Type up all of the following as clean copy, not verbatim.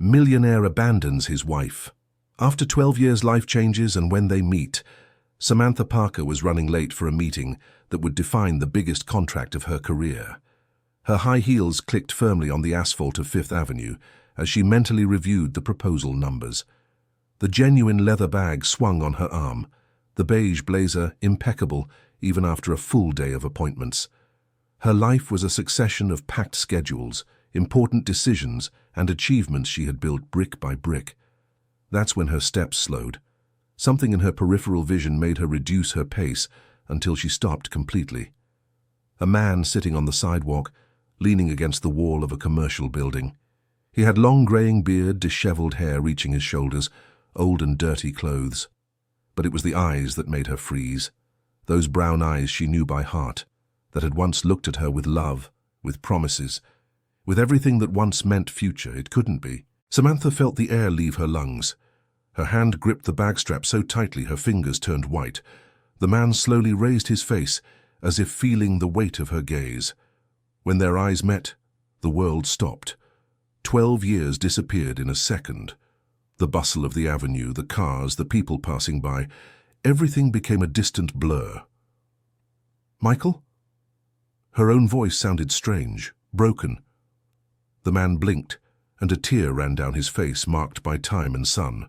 Millionaire abandons his wife. After 12 years, life changes, and when they meet, Samantha Parker was running late for a meeting that would define the biggest contract of her career. Her high heels clicked firmly on the asphalt of Fifth Avenue as she mentally reviewed the proposal numbers. The genuine leather bag swung on her arm, the beige blazer impeccable even after a full day of appointments. Her life was a succession of packed schedules, important decisions, and achievements she had built brick by brick. That's when her steps slowed. Something in her peripheral vision made her reduce her pace until she stopped completely. A man sitting on the sidewalk, leaning against the wall of a commercial building. He had long graying beard, disheveled hair reaching his shoulders, old and dirty clothes. But it was the eyes that made her freeze. Those brown eyes she knew by heart, that had once looked at her with love, with promises, with everything that once meant future it couldn't be. Samantha felt the air leave her lungs. Her hand gripped the bag strap so tightly her fingers turned white. The man slowly raised his face, as if feeling the weight of her gaze. When their eyes met, the world stopped. 12 years disappeared in a second. The bustle of the avenue, the cars, the people passing by, everything became a distant blur. "Michael?" Her own voice sounded strange, broken. The man blinked, and a tear ran down his face marked by time and sun.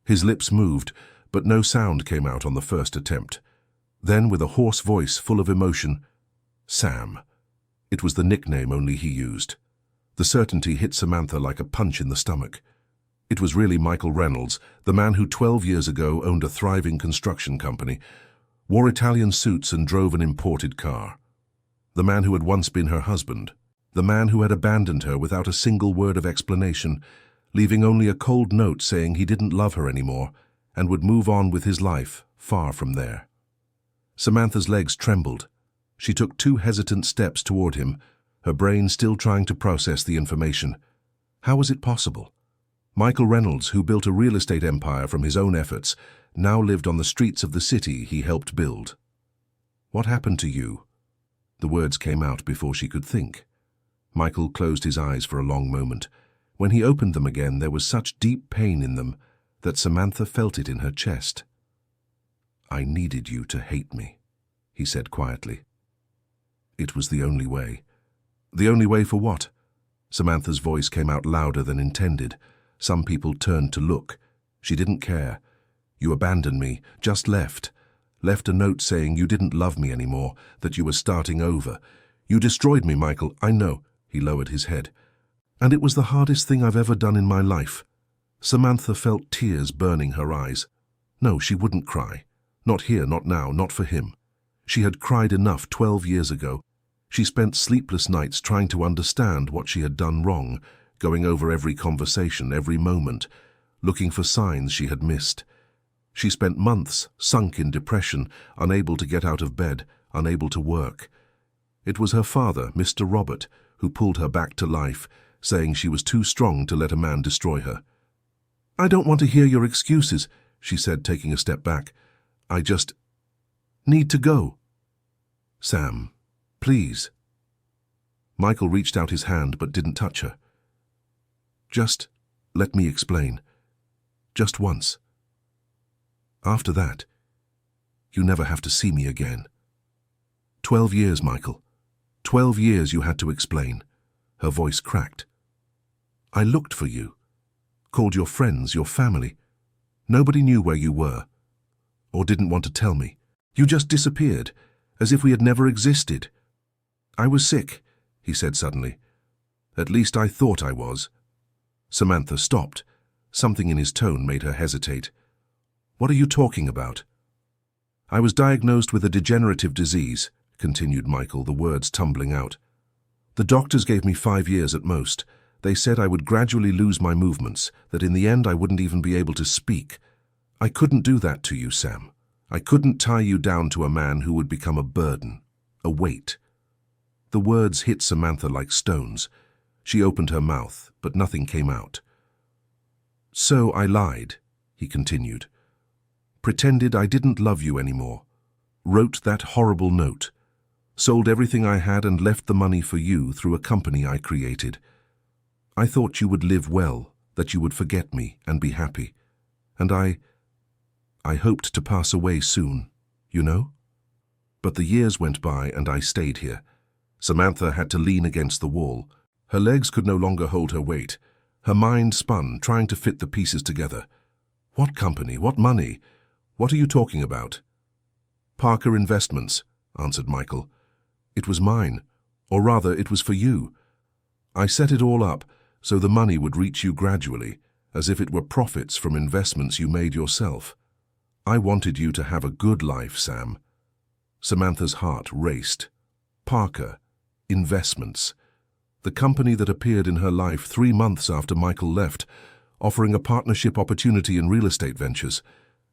His lips moved, but no sound came out on the first attempt. Then, with a hoarse voice full of emotion, "Sam." It was the nickname only he used. The certainty hit Samantha like a punch in the stomach. It was really Michael Reynolds, the man who 12 years ago owned a thriving construction company, wore Italian suits and drove an imported car. The man who had once been her husband. The man who had abandoned her without a single word of explanation, leaving only a cold note saying he didn't love her anymore and would move on with his life far from there. Samantha's legs trembled. She took 2 hesitant steps toward him, her brain still trying to process the information. How was it possible? Michael Reynolds, who built a real estate empire from his own efforts, now lived on the streets of the city he helped build. "What happened to you?" The words came out before she could think. Michael closed his eyes for a long moment. When he opened them again, there was such deep pain in them that Samantha felt it in her chest. "I needed you to hate me," he said quietly. It was the only way. The only way for what? Samantha's voice came out louder than intended. Some people turned to look. She didn't care. "You abandoned me, just left. Left a note saying you didn't love me anymore, that you were starting over. You destroyed me, Michael, I know." He lowered his head. "And it was the hardest thing I've ever done in my life." Samantha felt tears burning her eyes. No, she wouldn't cry. Not here, not now, not for him. She had cried enough 12 years ago. She spent sleepless nights trying to understand what she had done wrong, going over every conversation, every moment, looking for signs she had missed. She spent months sunk in depression, unable to get out of bed, unable to work. It was her father, Mr. Robert, who pulled her back to life, saying she was too strong to let a man destroy her. "I don't want to hear your excuses," she said, taking a step back. "I just need to go." "Sam, please." Michael reached out his hand but didn't touch her. "Just let me explain. Just once. After that, you never have to see me again." 12 years, Michael. 12 years you had to explain. Her voice cracked. "I looked for you. Called your friends, your family. Nobody knew where you were. Or didn't want to tell me. You just disappeared, as if we had never existed." "I was sick," he said suddenly. "At least I thought I was." Samantha stopped. Something in his tone made her hesitate. "What are you talking about?" "I was diagnosed with a degenerative disease," continued Michael, the words tumbling out. "The doctors gave me 5 years at most. They said I would gradually lose my movements, that in the end I wouldn't even be able to speak. I couldn't do that to you, Sam. I couldn't tie you down to a man who would become a burden, a weight." The words hit Samantha like stones. She opened her mouth, but nothing came out. "So I lied," he continued. "Pretended I didn't love you anymore. Wrote that horrible note. Sold everything I had and left the money for you through a company I created. I thought you would live well, that you would forget me and be happy. And I hoped to pass away soon, you know? But the years went by and I stayed here. Samantha had to lean against the wall. Her legs could no longer hold her weight. Her mind spun, trying to fit the pieces together. What company? What money? What are you talking about? Parker Investments, answered Michael. It was mine, or rather, it was for you. I set it all up so the money would reach you gradually, as if it were profits from investments you made yourself. I wanted you to have a good life, Sam. Samantha's heart raced. Parker Investments, the company that appeared in her life 3 months after Michael left, offering a partnership opportunity in real estate ventures.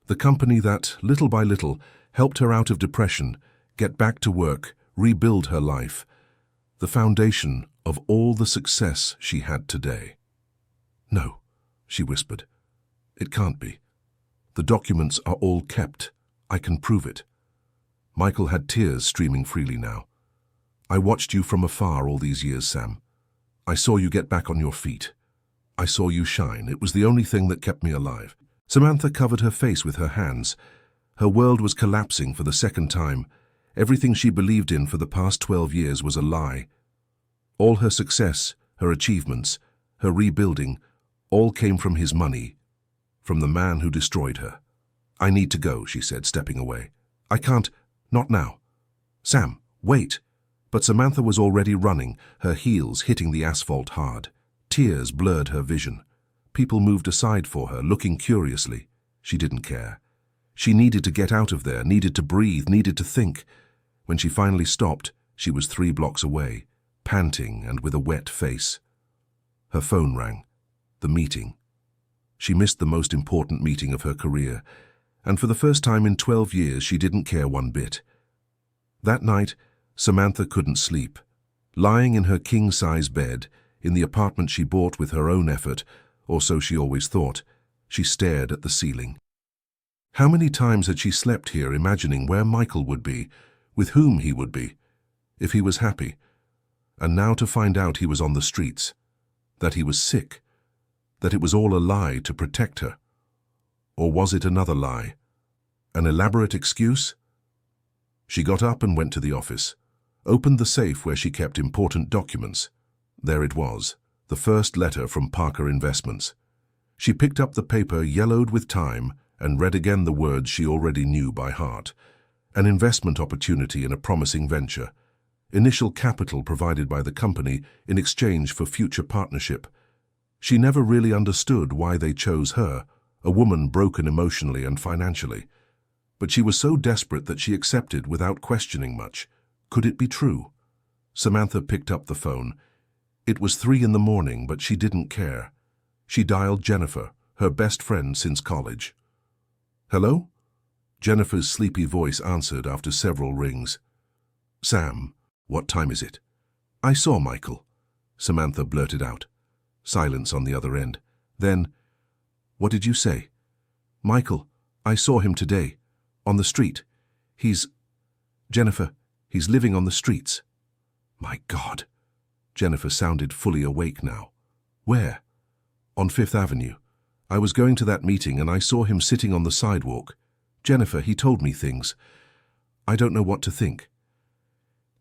The company that, little by little, helped her out of depression, get back to work, rebuild her life. The foundation of all the success she had today. No, she whispered. It can't be. The documents are all kept. I can prove it. Michael had tears streaming freely now. I watched you from afar all these years, Sam. I saw you get back on your feet. I saw you shine. It was the only thing that kept me alive. Samantha covered her face with her hands. Her world was collapsing for the second time. Everything she believed in for the past 12 years was a lie. All her success, her achievements, her rebuilding, all came from his money, from the man who destroyed her. I need to go, she said, stepping away. I can't, not now. Sam, wait. But Samantha was already running, her heels hitting the asphalt hard. Tears blurred her vision. People moved aside for her, looking curiously. She didn't care. She needed to get out of there, needed to breathe, needed to think. When she finally stopped, she was 3 blocks away, panting and with a wet face. Her phone rang. The meeting. She missed the most important meeting of her career, and for the first time in 12 years she didn't care one bit. That night, Samantha couldn't sleep. Lying in her king-size bed, in the apartment she bought with her own effort, or so she always thought, she stared at the ceiling. How many times had she slept here imagining where Michael would be, with whom he would be, if he was happy, and now to find out he was on the streets, that he was sick, that it was all a lie to protect her. Or was it another lie? An elaborate excuse? She got up and went to the office, opened the safe where she kept important documents. There it was, the first letter from Parker Investments. She picked up the paper yellowed with time and read again the words she already knew by heart. An investment opportunity in a promising venture. Initial capital provided by the company in exchange for future partnership. She never really understood why they chose her, a woman broken emotionally and financially. But she was so desperate that she accepted without questioning much. Could it be true? Samantha picked up the phone. It was 3 in the morning, but she didn't care. She dialed Jennifer, her best friend since college. Hello? Jennifer's sleepy voice answered after several rings. Sam, what time is it? I saw Michael, Samantha blurted out. Silence on the other end. Then, what did you say? Michael, I saw him today. On the street. Jennifer, he's living on the streets. My God. Jennifer sounded fully awake now. Where? On 5th Avenue. I was going to that meeting and I saw him sitting on the sidewalk. Jennifer, he told me things. I don't know what to think.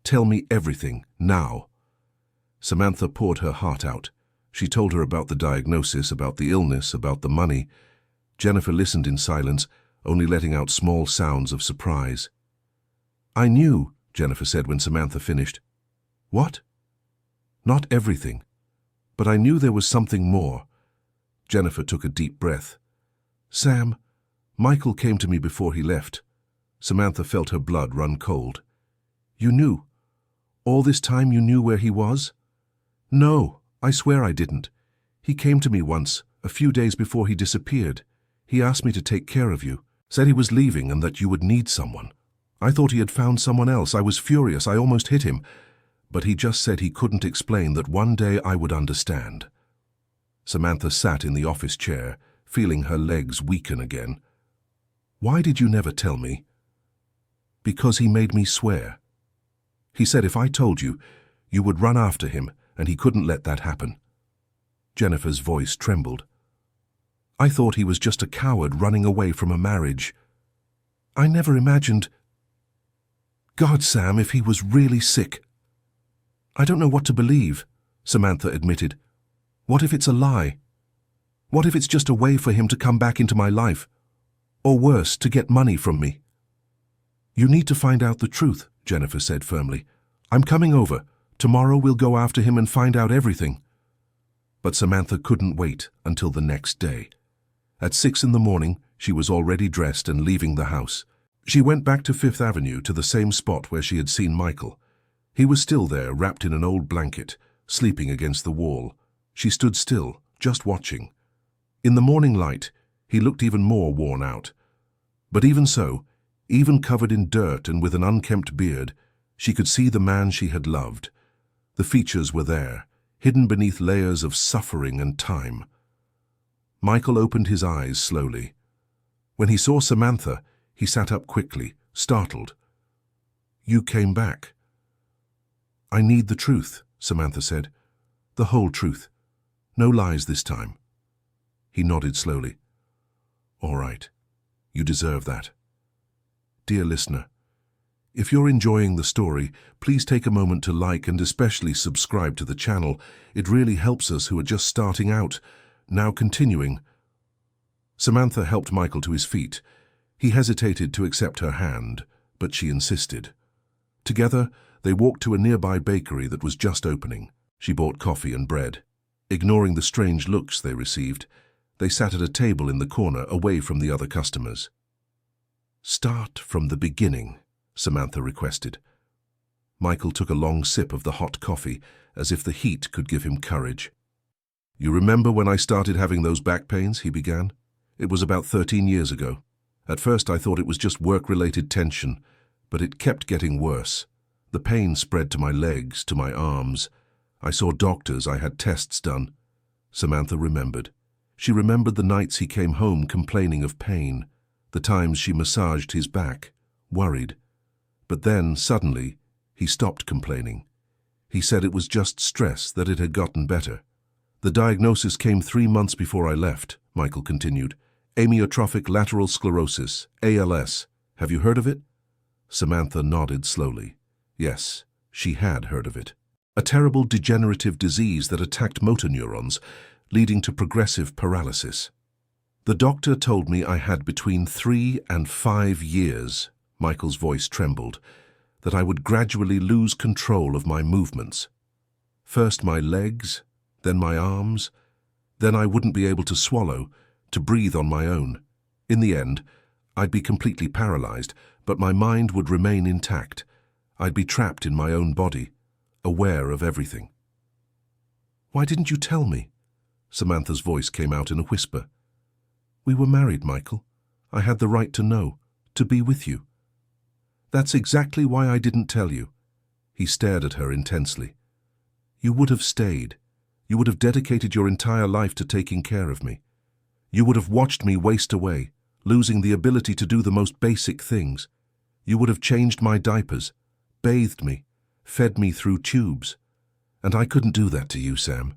Tell me everything, now. Samantha poured her heart out. She told her about the diagnosis, about the illness, about the money. Jennifer listened in silence, only letting out small sounds of surprise. I knew, Jennifer said when Samantha finished. What? Not everything. But I knew there was something more. Jennifer took a deep breath. Sam, Michael came to me before he left. Samantha felt her blood run cold. You knew? All this time you knew where he was? No, I swear I didn't. He came to me once, a few days before he disappeared. He asked me to take care of you. Said he was leaving and that you would need someone. I thought he had found someone else. I was furious. I almost hit him. But he just said he couldn't explain, that one day I would understand. Samantha sat in the office chair, feeling her legs weaken again. Why did you never tell me? Because he made me swear. He said if I told you, you would run after him, and he couldn't let that happen. Jennifer's voice trembled. I thought he was just a coward running away from a marriage. I never imagined... God, Sam, if he was really sick. I don't know what to believe, Samantha admitted. What if it's a lie? What if it's just a way for him to come back into my life? Or worse, to get money from me? You need to find out the truth, Jennifer said firmly. I'm coming over. Tomorrow we'll go after him and find out everything. But Samantha couldn't wait until the next day. At 6 in the morning, she was already dressed and leaving the house. She went back to Fifth Avenue to the same spot where she had seen Michael. He was still there, wrapped in an old blanket, sleeping against the wall. She stood still, just watching. In the morning light, he looked even more worn out. But even so, even covered in dirt and with an unkempt beard, she could see the man she had loved. The features were there, hidden beneath layers of suffering and time. Michael opened his eyes slowly. When he saw Samantha, he sat up quickly, startled. You came back. I need the truth, Samantha said. The whole truth. No lies this time. He nodded slowly. All right. You deserve that. Dear listener, if you're enjoying the story, please take a moment to like and especially subscribe to the channel. It really helps us who are just starting out. Now continuing. Samantha helped Michael to his feet. He hesitated to accept her hand, but she insisted. Together, they walked to a nearby bakery that was just opening. She bought coffee and bread. Ignoring the strange looks they received, they sat at a table in the corner away from the other customers. Start from the beginning, Samantha requested. Michael took a long sip of the hot coffee, as if the heat could give him courage. You remember when I started having those back pains, he began. It was about 13 years ago. At first I thought it was just work-related tension, but it kept getting worse. The pain spread to my legs, to my arms. I saw doctors, I had tests done. Samantha remembered. She remembered the nights he came home complaining of pain, the times she massaged his back, worried. But then, suddenly, he stopped complaining. He said it was just stress, that it had gotten better. The diagnosis came 3 months before I left, Michael continued. Amyotrophic lateral sclerosis, ALS. Have you heard of it? Samantha nodded slowly. Yes, she had heard of it. A terrible degenerative disease that attacked motor neurons, leading to progressive paralysis. The doctor told me I had between 3 and 5 years, Michael's voice trembled, that I would gradually lose control of my movements. First my legs, then my arms, then I wouldn't be able to swallow, to breathe on my own. In the end, I'd be completely paralyzed, but my mind would remain intact. I'd be trapped in my own body, aware of everything. Why didn't you tell me? Samantha's voice came out in a whisper. We were married, Michael. I had the right to know, to be with you. That's exactly why I didn't tell you. He stared at her intensely. You would have stayed. You would have dedicated your entire life to taking care of me. You would have watched me waste away, losing the ability to do the most basic things. You would have changed my diapers, bathed me, fed me through tubes. And I couldn't do that to you, Sam.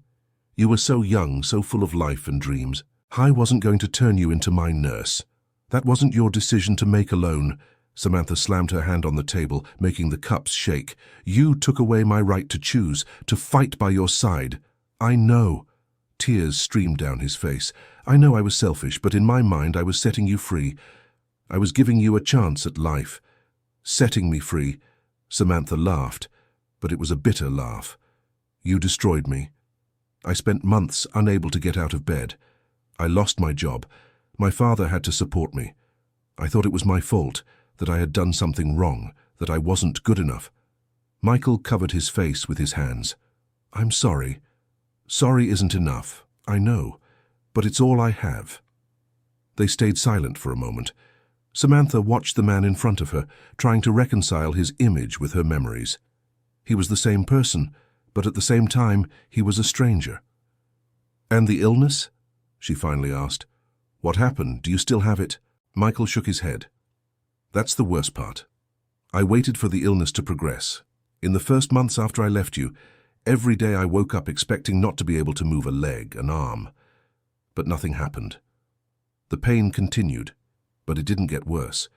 You were so young, so full of life and dreams. I wasn't going to turn you into my nurse. That wasn't your decision to make alone. Samantha slammed her hand on the table, making the cups shake. You took away my right to choose, to fight by your side. I know. Tears streamed down his face. I know I was selfish, but in my mind I was setting you free. I was giving you a chance at life. Setting me free. Samantha laughed, but it was a bitter laugh. You destroyed me. I spent months unable to get out of bed. I lost my job. My father had to support me. I thought it was my fault, that I had done something wrong, that I wasn't good enough. Michael covered his face with his hands. I'm sorry. Sorry isn't enough, I know, but it's all I have. They stayed silent for a moment. Samantha watched the man in front of her, trying to reconcile his image with her memories. He was the same person, but at the same time, he was a stranger. And the illness? She finally asked. What happened? Do you still have it? Michael shook his head. That's the worst part. I waited for the illness to progress. In the first months after I left you, Every day I woke up expecting not to be able to move a leg, an arm. But nothing happened. The pain continued, but it didn't get worse.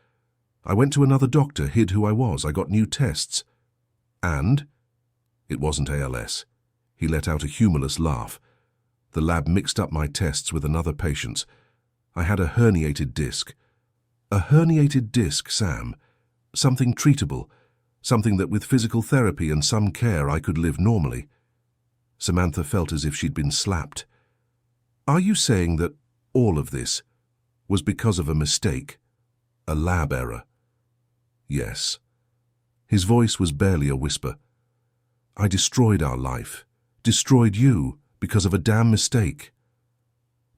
I went to another doctor, hid who I was. I got new tests. And it wasn't ALS. He let out a humorless laugh. The lab mixed up my tests with another patient's. I had a herniated disc. A herniated disc, Sam. Something treatable. Something that with physical therapy and some care I could live normally. Samantha felt as if she'd been slapped. Are you saying that all of this was because of a mistake? A lab error? Yes. His voice was barely a whisper. I destroyed our life. Destroyed you because of a damn mistake.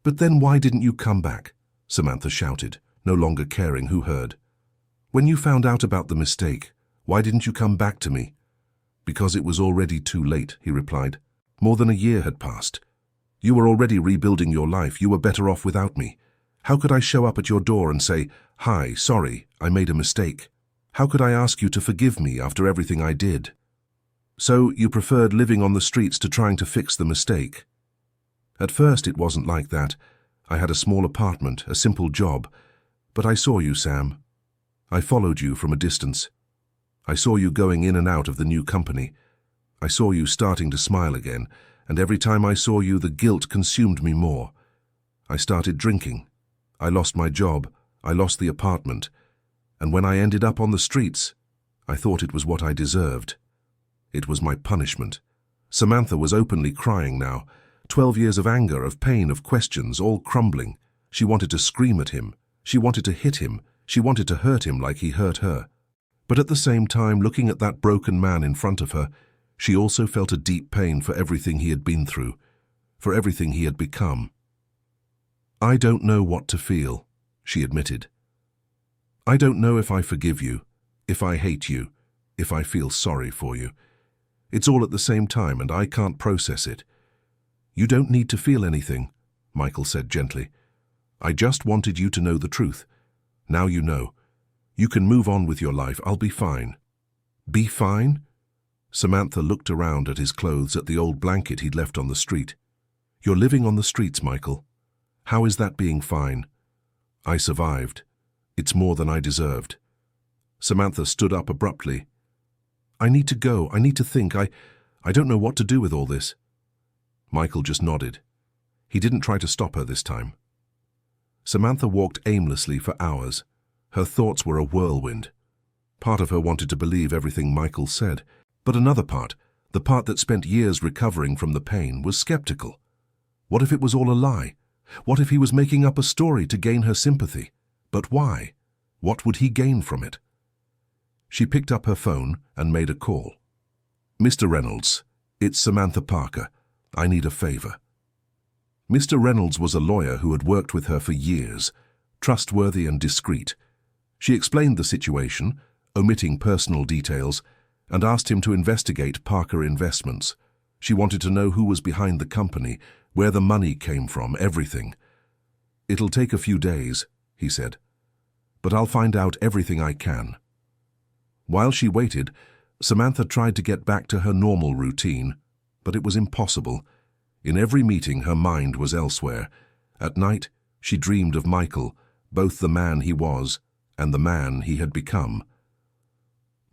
But then why didn't you come back? Samantha shouted, no longer caring who heard. When you found out about the mistake, why didn't you come back to me? Because it was already too late, he replied. More than a year had passed. You were already rebuilding your life. You were better off without me. How could I show up at your door and say, "Hi, sorry, I made a mistake"? How could I ask you to forgive me after everything I did? So you preferred living on the streets to trying to fix the mistake? At first it wasn't like that. I had a small apartment, a simple job. But I saw you, Sam. I followed you from a distance. I saw you going in and out of the new company. I saw you starting to smile again, and every time I saw you, the guilt consumed me more. I started drinking. I lost my job. I lost the apartment. And when I ended up on the streets, I thought it was what I deserved. It was my punishment. Samantha was openly crying now. 12 years of anger, of pain, of questions, all crumbling. She wanted to scream at him. She wanted to hit him. She wanted to hurt him like he hurt her. But at the same time, looking at that broken man in front of her, she also felt a deep pain for everything he had been through, for everything he had become. I don't know what to feel, she admitted. I don't know if I forgive you, if I hate you, if I feel sorry for you. It's all at the same time, and I can't process it. You don't need to feel anything, Michael said gently. I just wanted you to know the truth. Now you know. You can move on with your life. I'll be fine. Be fine? Samantha looked around at his clothes, at the old blanket he'd left on the street. You're living on the streets, Michael. How is that being fine? I survived. It's more than I deserved. Samantha stood up abruptly. I need to go. I need to think. I don't know what to do with all this. Michael just nodded. He didn't try to stop her this time. Samantha walked aimlessly for hours. Her thoughts were a whirlwind. Part of her wanted to believe everything Michael said, but another part, the part that spent years recovering from the pain, was skeptical. What if it was all a lie? What if he was making up a story to gain her sympathy? But why? What would he gain from it? She picked up her phone and made a call. Mr. Reynolds, it's Samantha Parker. I need a favor. Mr. Reynolds was a lawyer who had worked with her for years, trustworthy and discreet. She explained the situation, omitting personal details, and asked him to investigate Parker Investments. She wanted to know who was behind the company, where the money came from, everything. It'll take a few days, he said, but I'll find out everything I can. While she waited, Samantha tried to get back to her normal routine, but it was impossible. In every meeting, her mind was elsewhere. At night, she dreamed of Michael, both the man he was and the man he had become.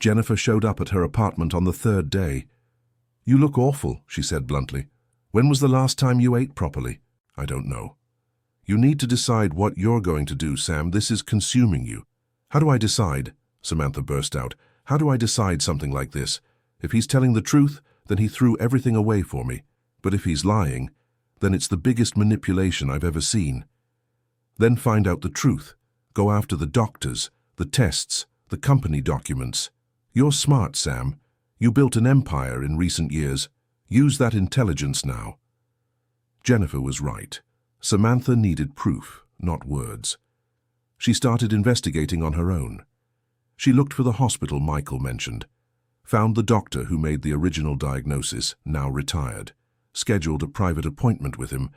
Jennifer showed up at her apartment on the third day. You look awful, she said bluntly. When was the last time you ate properly? I don't know. You need to decide what you're going to do, Sam. This is consuming you. How do I decide? Samantha burst out. How do I decide something like this? If he's telling the truth, then he threw everything away for me. But if he's lying, then it's the biggest manipulation I've ever seen. Then find out the truth. Go after the doctors, the tests, the company documents. You're smart, Sam. You built an empire in recent years. Use that intelligence now. Jennifer was right. Samantha needed proof, not words. She started investigating on her own. She looked for the hospital Michael mentioned, found the doctor who made the original diagnosis, now retired, scheduled a private appointment with him.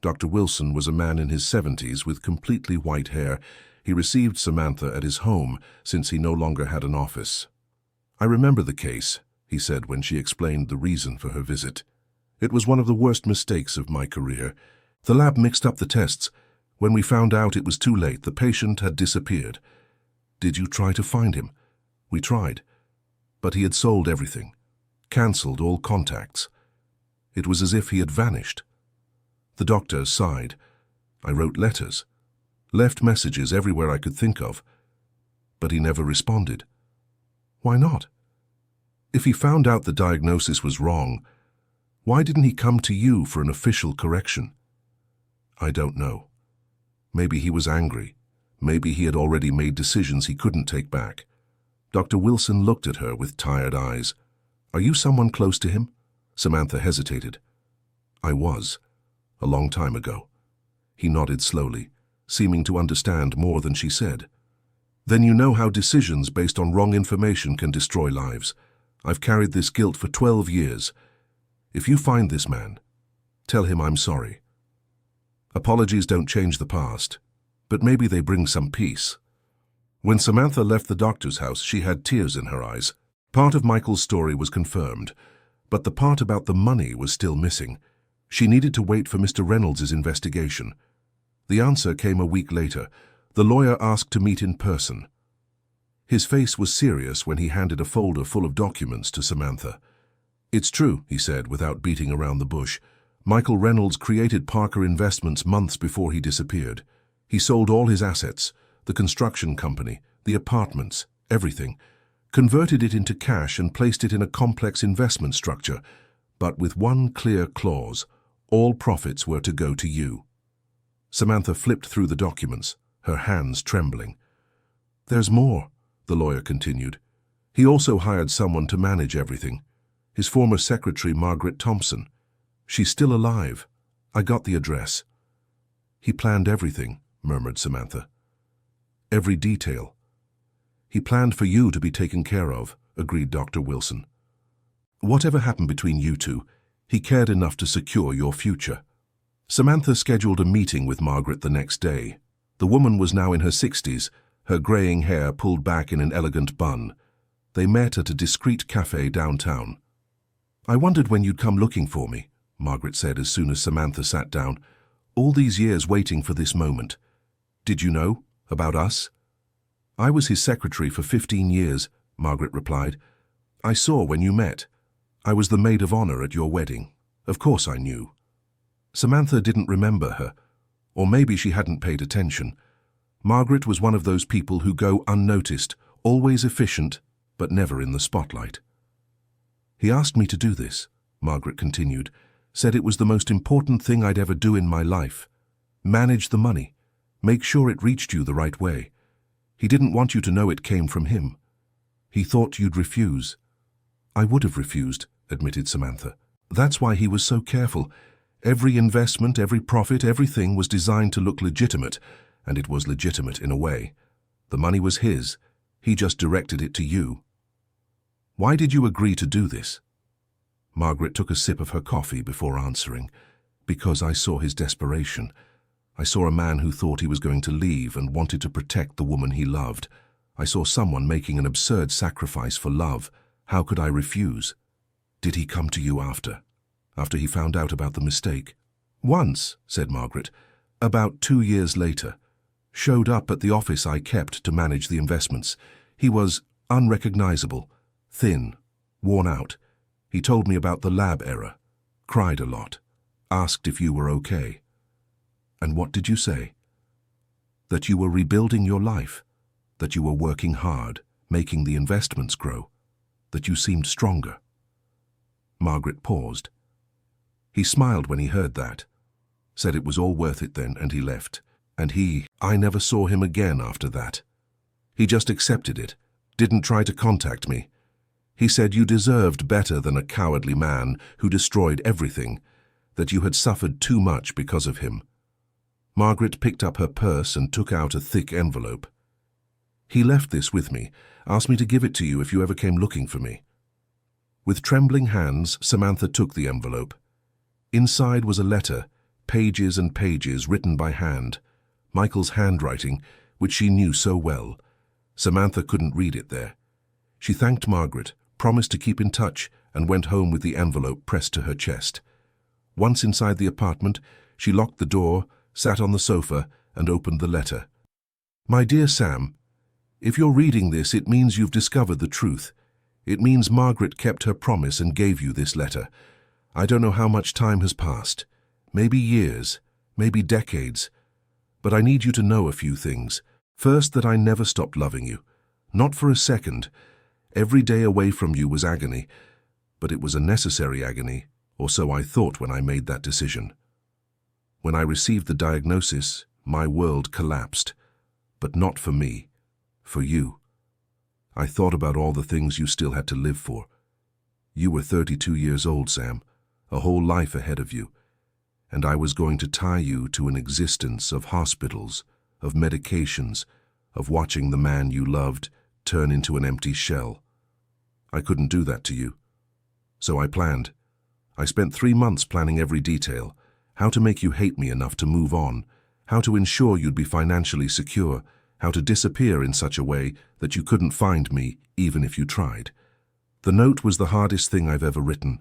Dr. Wilson was a man in his 70s with completely white hair. He received Samantha at his home since he no longer had an office. I remember the case, he said when she explained the reason for her visit. "It was one of the worst mistakes of my career. The lab mixed up the tests. When we found out it was too late, the patient had disappeared. Did you try to find him?" "We tried. But he had sold everything, cancelled all contacts. It was as if he had vanished." The doctor sighed. "I wrote letters, left messages everywhere I could think of, but he never responded." "Why not? If he found out the diagnosis was wrong, why didn't he come to you for an official correction?" "I don't know. Maybe he was angry. Maybe he had already made decisions he couldn't take back." Dr. Wilson looked at her with tired eyes. "Are you someone close to him?" Samantha hesitated. "I was, a long time ago." He nodded slowly, seeming to understand more than she said. "Then you know how decisions based on wrong information can destroy lives. I've carried this guilt for 12 years. If you find this man, tell him I'm sorry. Apologies don't change the past, but maybe they bring some peace." When Samantha left the doctor's house, she had tears in her eyes. Part of Michael's story was confirmed, but the part about the money was still missing. She needed to wait for Mr. Reynolds' investigation. The answer came a week later. The lawyer asked to meet in person. His face was serious when he handed a folder full of documents to Samantha. "It's true," he said without beating around the bush. "Michael Reynolds created Parker Investments months before he disappeared. He sold all his assets, the construction company, the apartments, everything, converted it into cash and placed it in a complex investment structure, but with one clear clause: all profits were to go to you." Samantha flipped through the documents, her hands trembling. "There's more," the lawyer continued. "He also hired someone to manage everything. His former secretary, Margaret Thompson. She's still alive. I got the address." "He planned everything," murmured Samantha. "Every detail." "He planned for you to be taken care of," agreed Dr. Wilson. "Whatever happened between you two, he cared enough to secure your future." Samantha scheduled a meeting with Margaret the next day. The woman was now in her 60s, her graying hair pulled back in an elegant bun. They met at a discreet cafe downtown. "I wondered when you'd come looking for me," Margaret said as soon as Samantha sat down. "All these years waiting for this moment. Did you know about us?" "I was his secretary for 15 years, Margaret replied. "I saw when you met. I was the maid of honor at your wedding. Of course I knew." Samantha didn't remember her, or maybe she hadn't paid attention. Margaret was one of those people who go unnoticed, always efficient, but never in the spotlight. "He asked me to do this," Margaret continued, "said it was the most important thing I'd ever do in my life. Manage the money, make sure it reached you the right way. He didn't want you to know it came from him. He thought you'd refuse." "I would have refused," admitted Samantha. "That's why he was so careful. Every investment, every profit, everything was designed to look legitimate, and it was legitimate in a way. The money was his. He just directed it to you." "Why did you agree to do this?" Margaret took a sip of her coffee before answering. "Because I saw his desperation. I saw a man who thought he was going to leave and wanted to protect the woman he loved. I saw someone making an absurd sacrifice for love. How could I refuse?" "Did he come to you after he found out about the mistake?" "Once," said Margaret. "About 2 years later. Showed up at the office I kept to manage the investments. He was unrecognizable, thin, worn out. He told me about the lab error, cried a lot, asked if you were okay." "And what did you say?" "That you were rebuilding your life, that you were working hard, making the investments grow, that you seemed stronger." Margaret paused. "He smiled when he heard that, said it was all worth it then, and he left. And I never saw him again after that. He just accepted it, didn't try to contact me. He said you deserved better than a cowardly man who destroyed everything, that you had suffered too much because of him." Margaret picked up her purse and took out a thick envelope. "He left this with me, asked me to give it to you if you ever came looking for me." With trembling hands, Samantha took the envelope. Inside was a letter, pages and pages written by hand, Michael's handwriting, which she knew so well. Samantha couldn't read it there. She thanked Margaret, promised to keep in touch, and went home with the envelope pressed to her chest. Once inside the apartment, she locked the door, sat on the sofa, and opened the letter. My dear Sam, if you're reading this, it means you've discovered the truth. It means Margaret kept her promise and gave you this letter. I don't know how much time has passed. Maybe years, maybe decades. But I need you to know a few things. First, that I never stopped loving you. Not for a second. Every day away from you was agony, but it was a necessary agony, or so I thought when I made that decision. When I received the diagnosis, my world collapsed. But not for me, for you. I thought about all the things you still had to live for. You were 32 years old, Sam, a whole life ahead of you. And I was going to tie you to an existence of hospitals, of medications, of watching the man you loved turn into an empty shell. I couldn't do that to you. So I planned. I spent 3 months planning every detail, how to make you hate me enough to move on, how to ensure you'd be financially secure, how to disappear in such a way that you couldn't find me even if you tried. The note was the hardest thing I've ever written.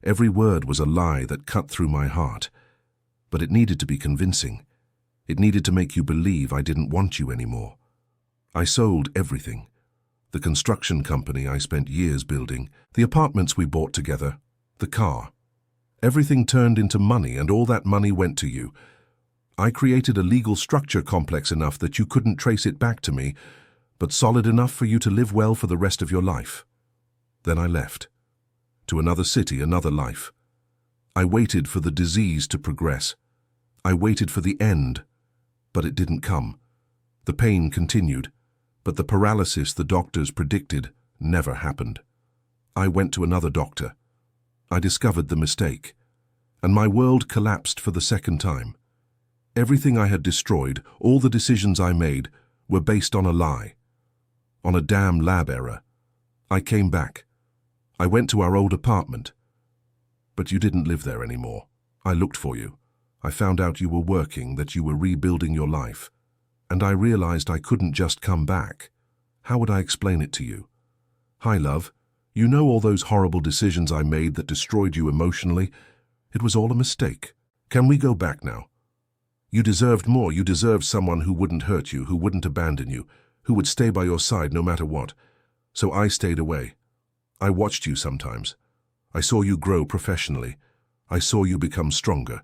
Every word was a lie that cut through my heart. But it needed to be convincing. It needed to make you believe I didn't want you anymore. I sold everything. The construction company I spent years building, the apartments we bought together, the car. Everything turned into money, and all that money went to you. I created a legal structure complex enough that you couldn't trace it back to me, but solid enough for you to live well for the rest of your life. Then I left. To another city, another life. I waited for the disease to progress. I waited for the end, but it didn't come. The pain continued, but the paralysis the doctors predicted never happened. I went to another doctor. I discovered the mistake, and my world collapsed for the second time. Everything I had destroyed, all the decisions I made, were based on a lie, on a damn lab error. I came back. I went to our old apartment. But you didn't live there anymore. I looked for you. I found out you were working, that you were rebuilding your life. And I realized I couldn't just come back. How would I explain it to you? Hi, love. You know all those horrible decisions I made that destroyed you emotionally? It was all a mistake. Can we go back now? You deserved more. You deserved someone who wouldn't hurt you, who wouldn't abandon you, who would stay by your side no matter what. So I stayed away. I watched you sometimes. I saw you grow professionally. I saw you become stronger.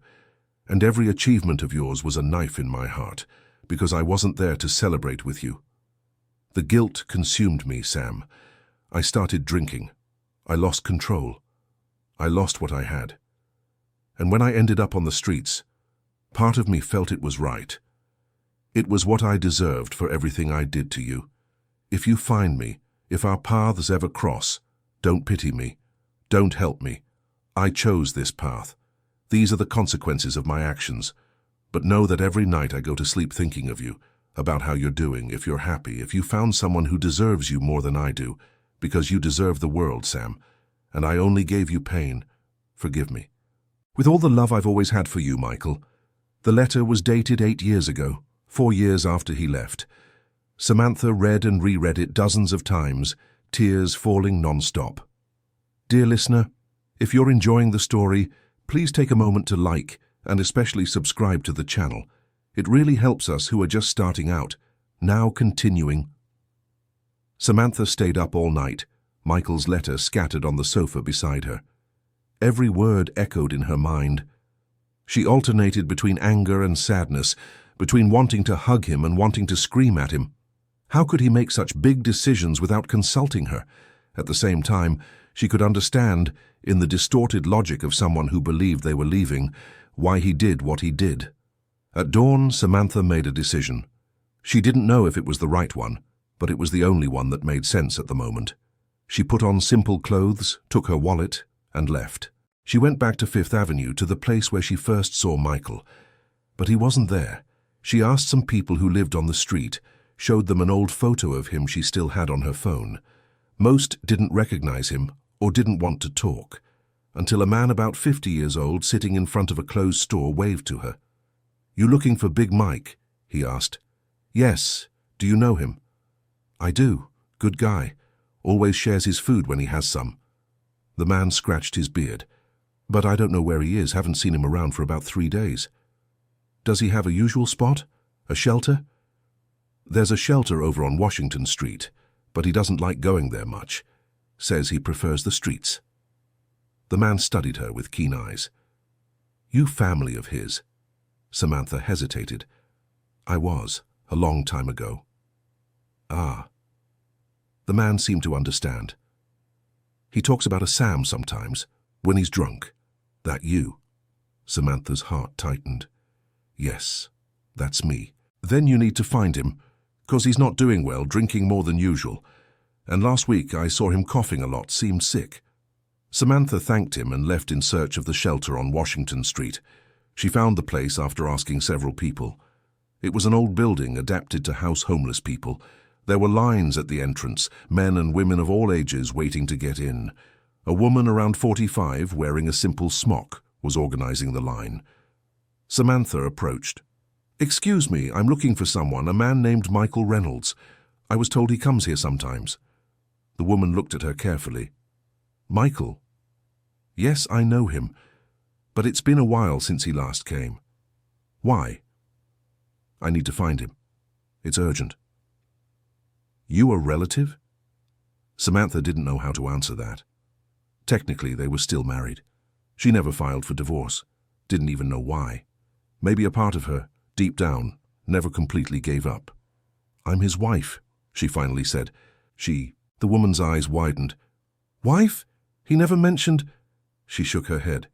And every achievement of yours was a knife in my heart, because I wasn't there to celebrate with you. The guilt consumed me, Sam. I started drinking. I lost control. I lost what I had. And when I ended up on the streets, part of me felt it was right. It was what I deserved for everything I did to you. If you find me, if our paths ever cross, don't pity me. Don't help me. I chose this path. These are the consequences of my actions. But know that every night I go to sleep thinking of you, about how you're doing, if you're happy, if you found someone who deserves you more than I do, because you deserve the world, Sam, and I only gave you pain. Forgive me. With all the love I've always had for you, Michael. The letter was dated 8 years ago, 4 years after he left. Samantha read and reread it dozens of times, tears falling non-stop. Dear listener, if you're enjoying the story, please take a moment to like and especially subscribe to the channel. It really helps us who are just starting out. Now continuing. Samantha stayed up all night, Michael's letter scattered on the sofa beside her. Every word echoed in her mind. She alternated between anger and sadness, between wanting to hug him and wanting to scream at him. How could he make such big decisions without consulting her? At the same time, she could understand, in the distorted logic of someone who believed they were leaving, why he did what he did. At dawn, Samantha made a decision. She didn't know if it was the right one, but it was the only one that made sense at the moment. She put on simple clothes, took her wallet, and left. She went back to Fifth Avenue, to the place where she first saw Michael. But he wasn't there. She asked some people who lived on the street, showed them an old photo of him she still had on her phone. Most didn't recognize him or didn't want to talk, until a man about 50 years old sitting in front of a closed store waved to her. "You looking for Big Mike?" he asked. "Yes. Do you know him?" "I do. Good guy. Always shares his food when he has some." The man scratched his beard. "But I don't know where he is, haven't seen him around for about 3 days." "Does he have a usual spot? A shelter?" "There's a shelter over on Washington Street, but he doesn't like going there much. Says he prefers the streets." The man studied her with keen eyes. "You family of his?" Samantha hesitated. "I was, a long time ago." "Ah." The man seemed to understand. "He talks about a Sam sometimes, when he's drunk. That you?" Samantha's heart tightened. "Yes, that's me." "Then you need to find him, 'cause he's not doing well, drinking more than usual. And last week I saw him coughing a lot, seemed sick." Samantha thanked him and left in search of the shelter on Washington Street. She found the place after asking several people. It was an old building adapted to house homeless people. There were lines at the entrance, men and women of all ages waiting to get in. A woman around 45, wearing a simple smock, was organizing the line. Samantha approached. "Excuse me, I'm looking for someone, a man named Michael Reynolds. I was told he comes here sometimes." The woman looked at her carefully. "Michael?" "Yes, I know him, but it's been a while since he last came." "Why?" "I need to find him. It's urgent." "You a relative?" Samantha didn't know how to answer that. Technically, they were still married. She never filed for divorce, didn't even know why. Maybe a part of her, deep down, never completely gave up. "I'm his wife," she finally said. The woman's eyes widened. "Wife? He never mentioned—" She shook her head.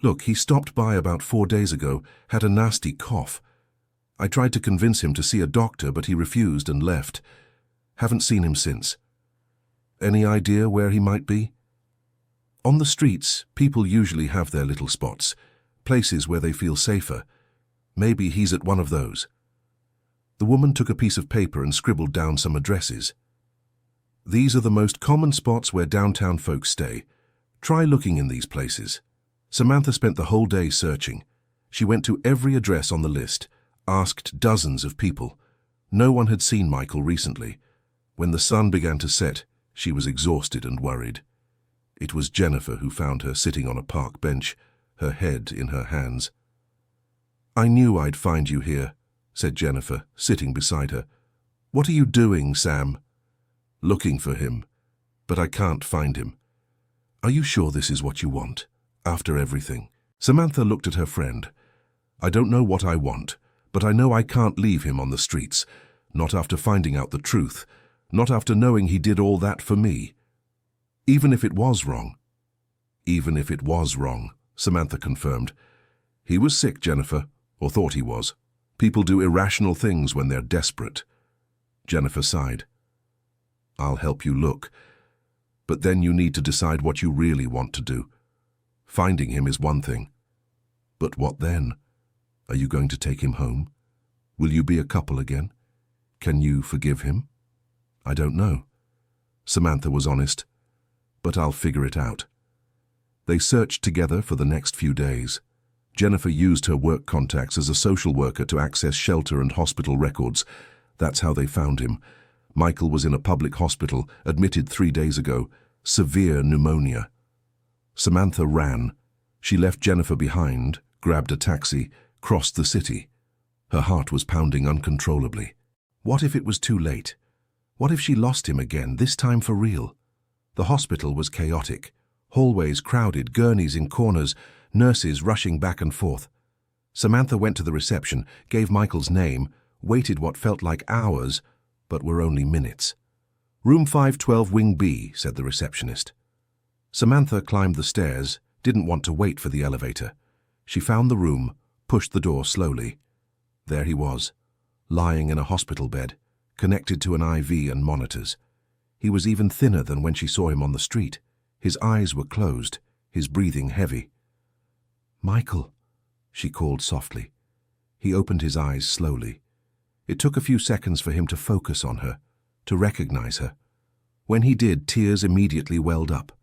"Look, he stopped by about 4 days ago, had a nasty cough. I tried to convince him to see a doctor, but he refused and left. Haven't seen him since." "Any idea where he might be?" "On the streets, people usually have their little spots, places where they feel safer. Maybe he's at one of those." The woman took a piece of paper and scribbled down some addresses. "These are the most common spots where downtown folks stay. Try looking in these places." Samantha spent the whole day searching. She went to every address on the list, asked dozens of people. No one had seen Michael recently. When the sun began to set, she was exhausted and worried. It was Jennifer who found her sitting on a park bench, her head in her hands. "I knew I'd find you here," said Jennifer, sitting beside her. "What are you doing, Sam?" "Looking for him, but I can't find him." "Are you sure this is what you want, after everything?" Samantha looked at her friend. "I don't know what I want, but I know I can't leave him on the streets, not after finding out the truth, not after knowing he did all that for me. Even if it was wrong." "Even if it was wrong," Samantha confirmed. "He was sick, Jennifer, or thought he was. People do irrational things when they're desperate." Jennifer sighed. "I'll help you look. But then you need to decide what you really want to do. Finding him is one thing. But what then? Are you going to take him home? Will you be a couple again? Can you forgive him?" "I don't know." Samantha was honest. "But I'll figure it out." They searched together for the next few days. Jennifer used her work contacts as a social worker to access shelter and hospital records. That's how they found him. Michael was in a public hospital, admitted 3 days ago, severe pneumonia. Samantha ran. She left Jennifer behind, grabbed a taxi, crossed the city. Her heart was pounding uncontrollably. What if it was too late? What if she lost him again, this time for real? The hospital was chaotic. Hallways crowded, gurneys in corners, nurses rushing back and forth. Samantha went to the reception, gave Michael's name, waited what felt like hours, but were only minutes. "Room 512, Wing B," said the receptionist. Samantha climbed the stairs, didn't want to wait for the elevator. She found the room, pushed the door slowly. There he was, lying in a hospital bed, connected to an IV and monitors. He was even thinner than when she saw him on the street. His eyes were closed, his breathing heavy. "Michael," she called softly. He opened his eyes slowly. It took a few seconds for him to focus on her, to recognize her. When he did, tears immediately welled up.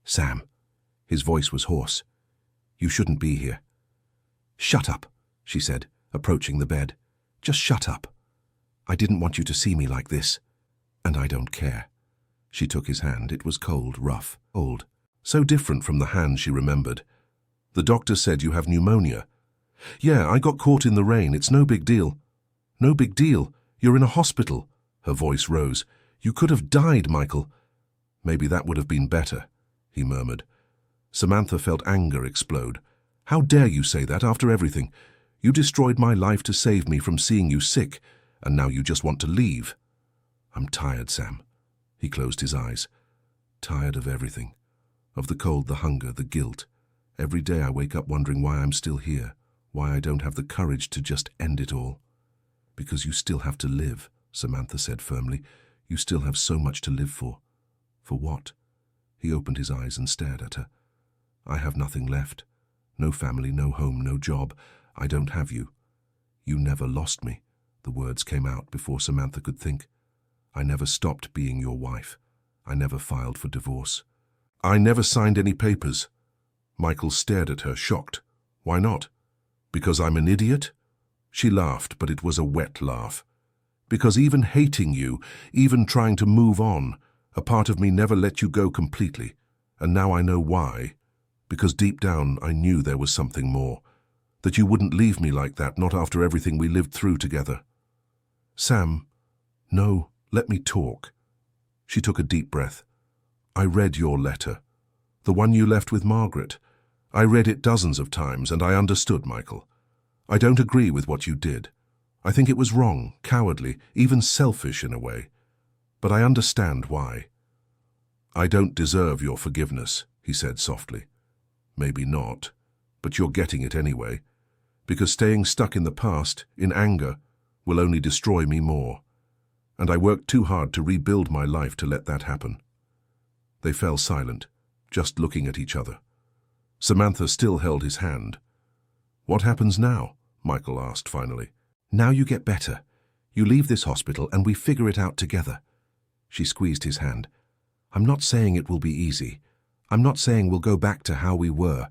"Sam." His voice was hoarse. "You shouldn't be here." "Shut up," she said, approaching the bed. "Just shut up. I didn't want you to see me like this, and I don't care." She took his hand. It was cold, rough, old. So different from the hand she remembered. The doctor said you have pneumonia. Yeah, I got caught in the rain. It's no big deal. No big deal. You're in a hospital. Her voice rose. You could have died, Michael. Maybe that would have been better, he murmured. Samantha felt anger explode. How dare you say that after everything? You destroyed my life to save me from seeing you sick, and now you just want to leave. I'm tired, Sam. He closed his eyes. Tired of everything. Of the cold, the hunger, the guilt. Every day I wake up wondering why I'm still here, why I don't have the courage to just end it all. Because you still have to live, Samantha said firmly. You still have so much to live for. For what? He opened his eyes and stared at her. I have nothing left. No family, no home, no job. I don't have you. You never lost me. The words came out before Samantha could think. I never stopped being your wife. I never filed for divorce. I never signed any papers. Michael stared at her, shocked. Why not? Because I'm an idiot? She laughed, but it was a wet laugh. Because even hating you, even trying to move on, a part of me never let you go completely. And now I know why. Because deep down I knew there was something more. That you wouldn't leave me like that, not after everything we lived through together. Sam, no, let me talk. She took a deep breath. I read your letter. The one you left with Margaret. I read it dozens of times, and I understood, Michael. I don't agree with what you did. I think it was wrong, cowardly, even selfish in a way. But I understand why. I don't deserve your forgiveness, he said softly. Maybe not, but you're getting it anyway. Because staying stuck in the past, in anger, will only destroy me more. And I worked too hard to rebuild my life to let that happen. They fell silent, just looking at each other. Samantha still held his hand. What happens now? Michael asked finally. Now you get better. You leave this hospital and we figure it out together. She squeezed his hand. I'm not saying it will be easy. I'm not saying we'll go back to how we were.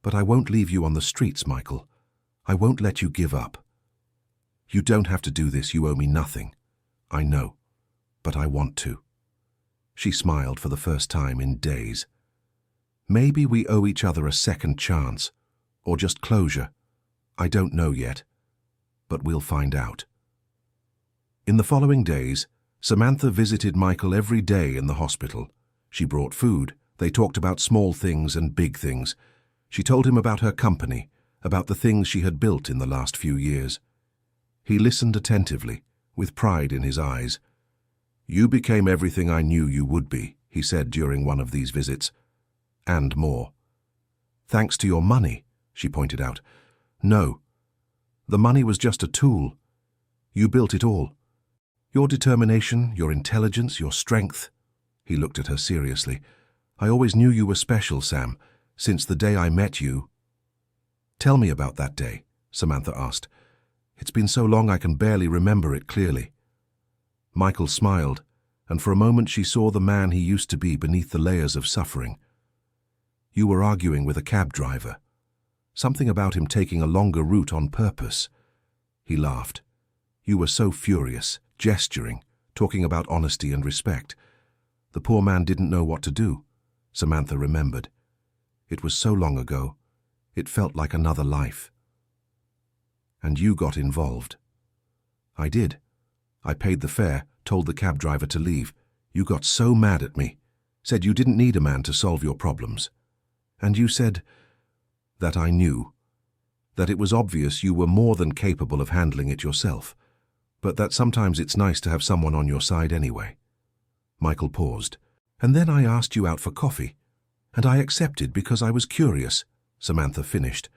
But I won't leave you on the streets, Michael. I won't let you give up. You don't have to do this. You owe me nothing. I know. But I want to. She smiled for the first time in days. Maybe we owe each other a second chance, or just closure. I don't know yet, but we'll find out. In the following days, Samantha visited Michael every day in the hospital. She brought food. They talked about small things and big things. She told him about her company, about the things she had built in the last few years. He listened attentively, with pride in his eyes. You became everything I knew you would be, he said during one of these visits. And more. Thanks to your money, she pointed out. No. The money was just a tool. You built it all. Your determination, your intelligence, your strength. He looked at her seriously. I always knew you were special, Sam, since the day I met you. Tell me about that day, Samantha asked. It's been so long I can barely remember it clearly. Michael smiled, and for a moment she saw the man he used to be beneath the layers of suffering. You were arguing with a cab driver. Something about him taking a longer route on purpose. He laughed. You were so furious, gesturing, talking about honesty and respect. The poor man didn't know what to do, Samantha remembered. It was so long ago, it felt like another life. And you got involved. I did. I paid the fare, told the cab driver to leave. You got so mad at me, said you didn't need a man to solve your problems. And you said that I knew, that it was obvious you were more than capable of handling it yourself, but that sometimes it's nice to have someone on your side anyway. Michael paused. And then I asked you out for coffee, and I accepted because I was curious, Samantha finished.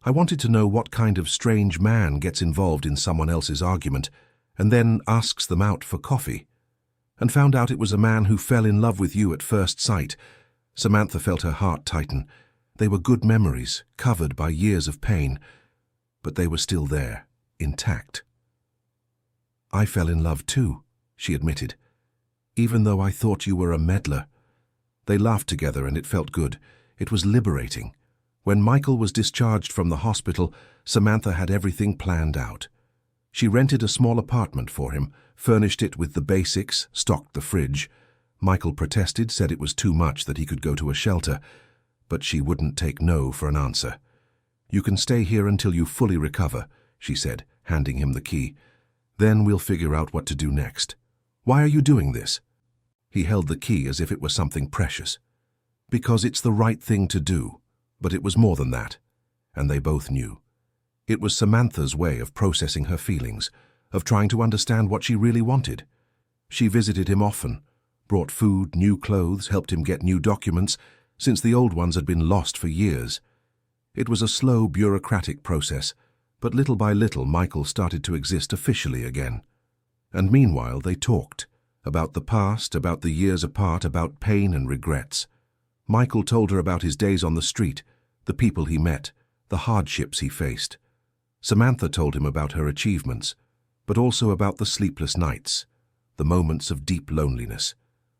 I wanted to know what kind of strange man gets involved in someone else's argument and then asks them out for coffee, and found out it was a man who fell in love with you at first sight. Samantha felt her heart tighten. They were good memories, covered by years of pain, but they were still there, intact. I fell in love too, she admitted, even though I thought you were a meddler. They laughed together and it felt good. It was liberating. When Michael was discharged from the hospital, Samantha had everything planned out. She rented a small apartment for him, furnished it with the basics, stocked the fridge, Michael protested, said it was too much, that he could go to a shelter, but she wouldn't take no for an answer. "You can stay here until you fully recover," she said, handing him the key. "Then we'll figure out what to do next." "Why are you doing this?" He held the key as if it were something precious. "Because it's the right thing to do." But it was more than that, and they both knew. It was Samantha's way of processing her feelings, of trying to understand what she really wanted. She visited him often, brought food, new clothes, helped him get new documents, since the old ones had been lost for years. It was a slow, bureaucratic process, but little by little Michael started to exist officially again. And meanwhile they talked, about the past, about the years apart, about pain and regrets. Michael told her about his days on the street, the people he met, the hardships he faced. Samantha told him about her achievements, but also about the sleepless nights, the moments of deep loneliness,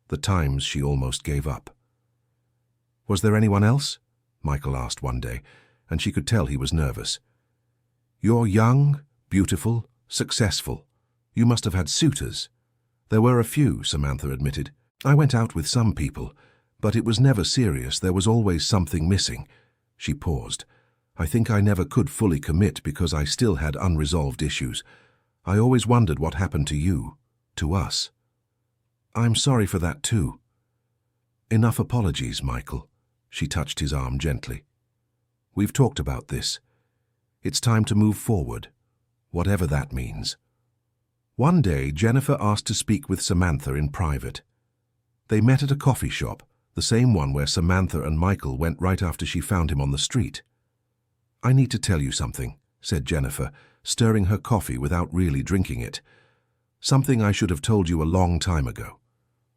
the times she almost gave up. "Was there anyone else?" Michael asked one day, and she could tell he was nervous. "You're young, beautiful, successful. You must have had suitors." "There were a few," Samantha admitted. "I went out with some people, but it was never serious. There was always something missing." She paused. "I think I never could fully commit because I still had unresolved issues. I always wondered what happened to you, to us." "I'm sorry for that too." "Enough apologies, Michael." She touched his arm gently. "We've talked about this. It's time to move forward, whatever that means." One day, Jennifer asked to speak with Samantha in private. They met at a coffee shop, the same one where Samantha and Michael went right after she found him on the street. "I need to tell you something," said Jennifer, stirring her coffee without really drinking it. "Something I should have told you a long time ago."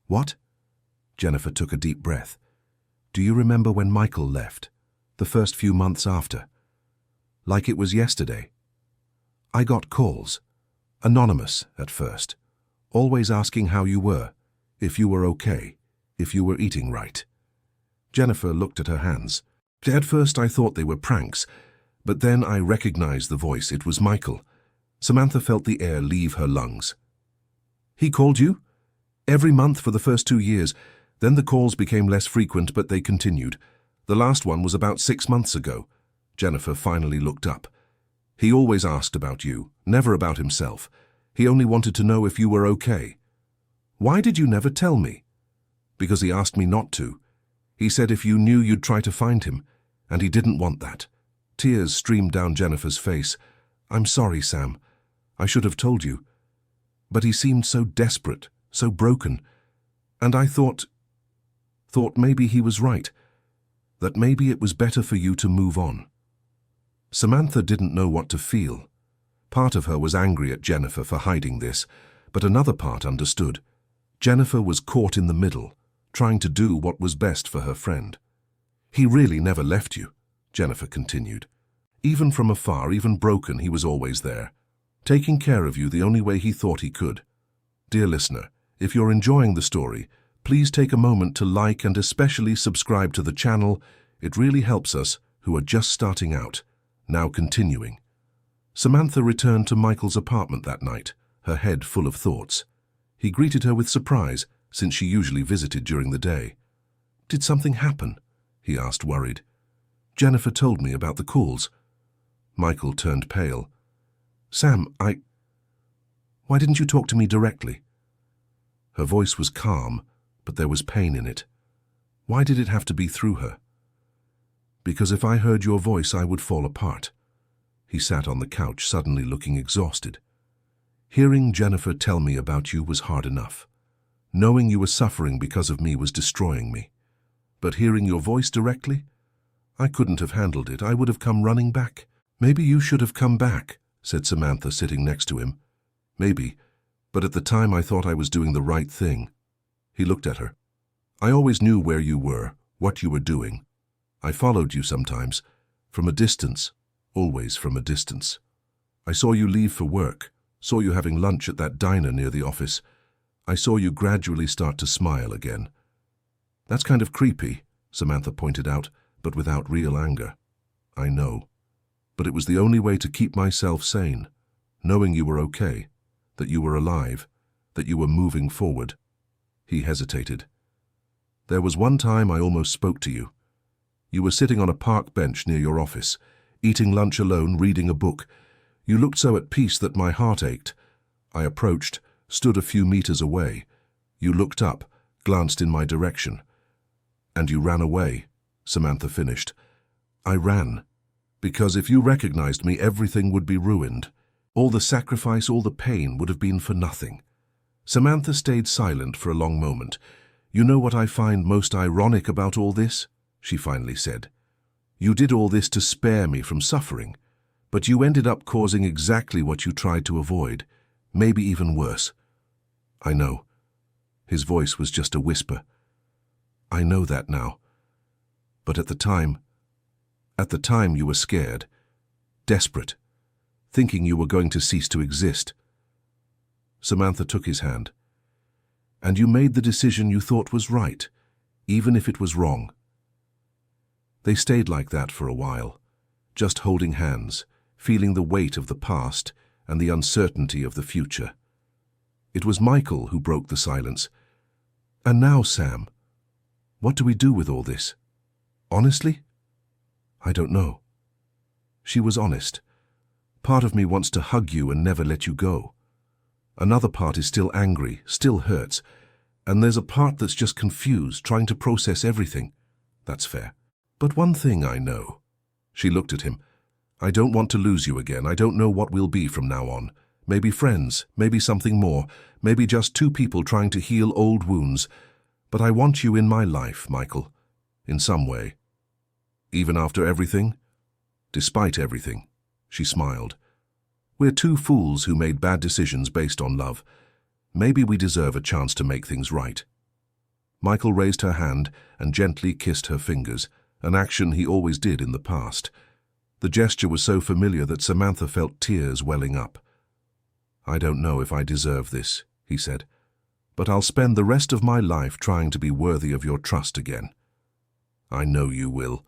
"What?" Jennifer took a deep breath. "Do you remember when Michael left, the first few months after? Like it was yesterday. I got calls, anonymous at first, always asking how you were, if you were okay, if you were eating right." Jennifer looked at her hands. "At first I thought they were pranks, but then I recognized the voice. It was Michael." Samantha felt the air leave her lungs. "He called you?" "Every month for the first 2 years. Then the calls became less frequent, but they continued. The last one was about 6 months ago." Jennifer finally looked up. "He always asked about you, never about himself. He only wanted to know if you were okay." "Why did you never tell me?" "Because he asked me not to. He said if you knew you'd try to find him, and he didn't want that." Tears streamed down Jennifer's face. "I'm sorry, Sam. I should have told you. But he seemed so desperate, so broken. And I thought maybe he was right, that maybe it was better for you to move on." Samantha didn't know what to feel. Part of her was angry at Jennifer for hiding this, but another part understood. Jennifer was caught in the middle, trying to do what was best for her friend. "He really never left you," Jennifer continued. "Even from afar, even broken, he was always there, taking care of you the only way he thought he could." Dear listener, if you're enjoying the story, please take a moment to like and especially subscribe to the channel. It really helps us, who are just starting out. Now continuing. Samantha returned to Michael's apartment that night, her head full of thoughts. He greeted her with surprise, since she usually visited during the day. "Did something happen?" he asked, worried. "Jennifer told me about the calls." Michael turned pale. "Sam, why didn't you talk to me directly?" Her voice was calm, but there was pain in it. "Why did it have to be through her?" "Because if I heard your voice, I would fall apart." He sat on the couch, suddenly looking exhausted. "Hearing Jennifer tell me about you was hard enough. Knowing you were suffering because of me was destroying me. But hearing your voice directly? I couldn't have handled it. I would have come running back." "Maybe you should have come back," said Samantha, sitting next to him. "Maybe, but at the time I thought I was doing the right thing." He looked at her. "I always knew where you were, what you were doing. I followed you sometimes, from a distance, always from a distance. I saw you leave for work, saw you having lunch at that diner near the office. I saw you gradually start to smile again." "That's kind of creepy," Samantha pointed out, but without real anger. "I know. But it was the only way to keep myself sane, knowing you were okay, that you were alive, that you were moving forward." He hesitated. There was one time I almost spoke to you. You were sitting on a park bench near your office, eating lunch alone, reading a book. You looked so at peace that my heart ached. I approached, stood a few meters away. You looked up, glanced in my direction. And you ran away, Samantha finished. I ran. Because if you recognized me, everything would be ruined. All the sacrifice, all the pain would have been for nothing. Samantha stayed silent for a long moment. You know what I find most ironic about all this? She finally said. You did all this to spare me from suffering, but you ended up causing exactly what you tried to avoid, maybe even worse. I know. His voice was just a whisper. I know that now. But at the time you were scared, desperate, thinking you were going to cease to exist. Samantha took his hand. And you made the decision you thought was right, even if it was wrong. They stayed like that for a while, just holding hands, feeling the weight of the past and the uncertainty of the future. It was Michael who broke the silence. And now, Sam, what do we do with all this? Honestly? I don't know. She was honest. Part of me wants to hug you and never let you go. Another part is still angry, still hurts, and there's a part that's just confused, trying to process everything. That's fair. But one thing I know. She looked at him. I don't want to lose you again. I don't know what we'll be from now on. Maybe friends, maybe something more, maybe just two people trying to heal old wounds. But I want you in my life, Michael, in some way. Even after everything? Despite everything, she smiled. We're two fools who made bad decisions based on love. Maybe we deserve a chance to make things right. Michael raised her hand and gently kissed her fingers, an action he always did in the past. The gesture was so familiar that Samantha felt tears welling up. I don't know if I deserve this, he said, but I'll spend the rest of my life trying to be worthy of your trust again. I know you will.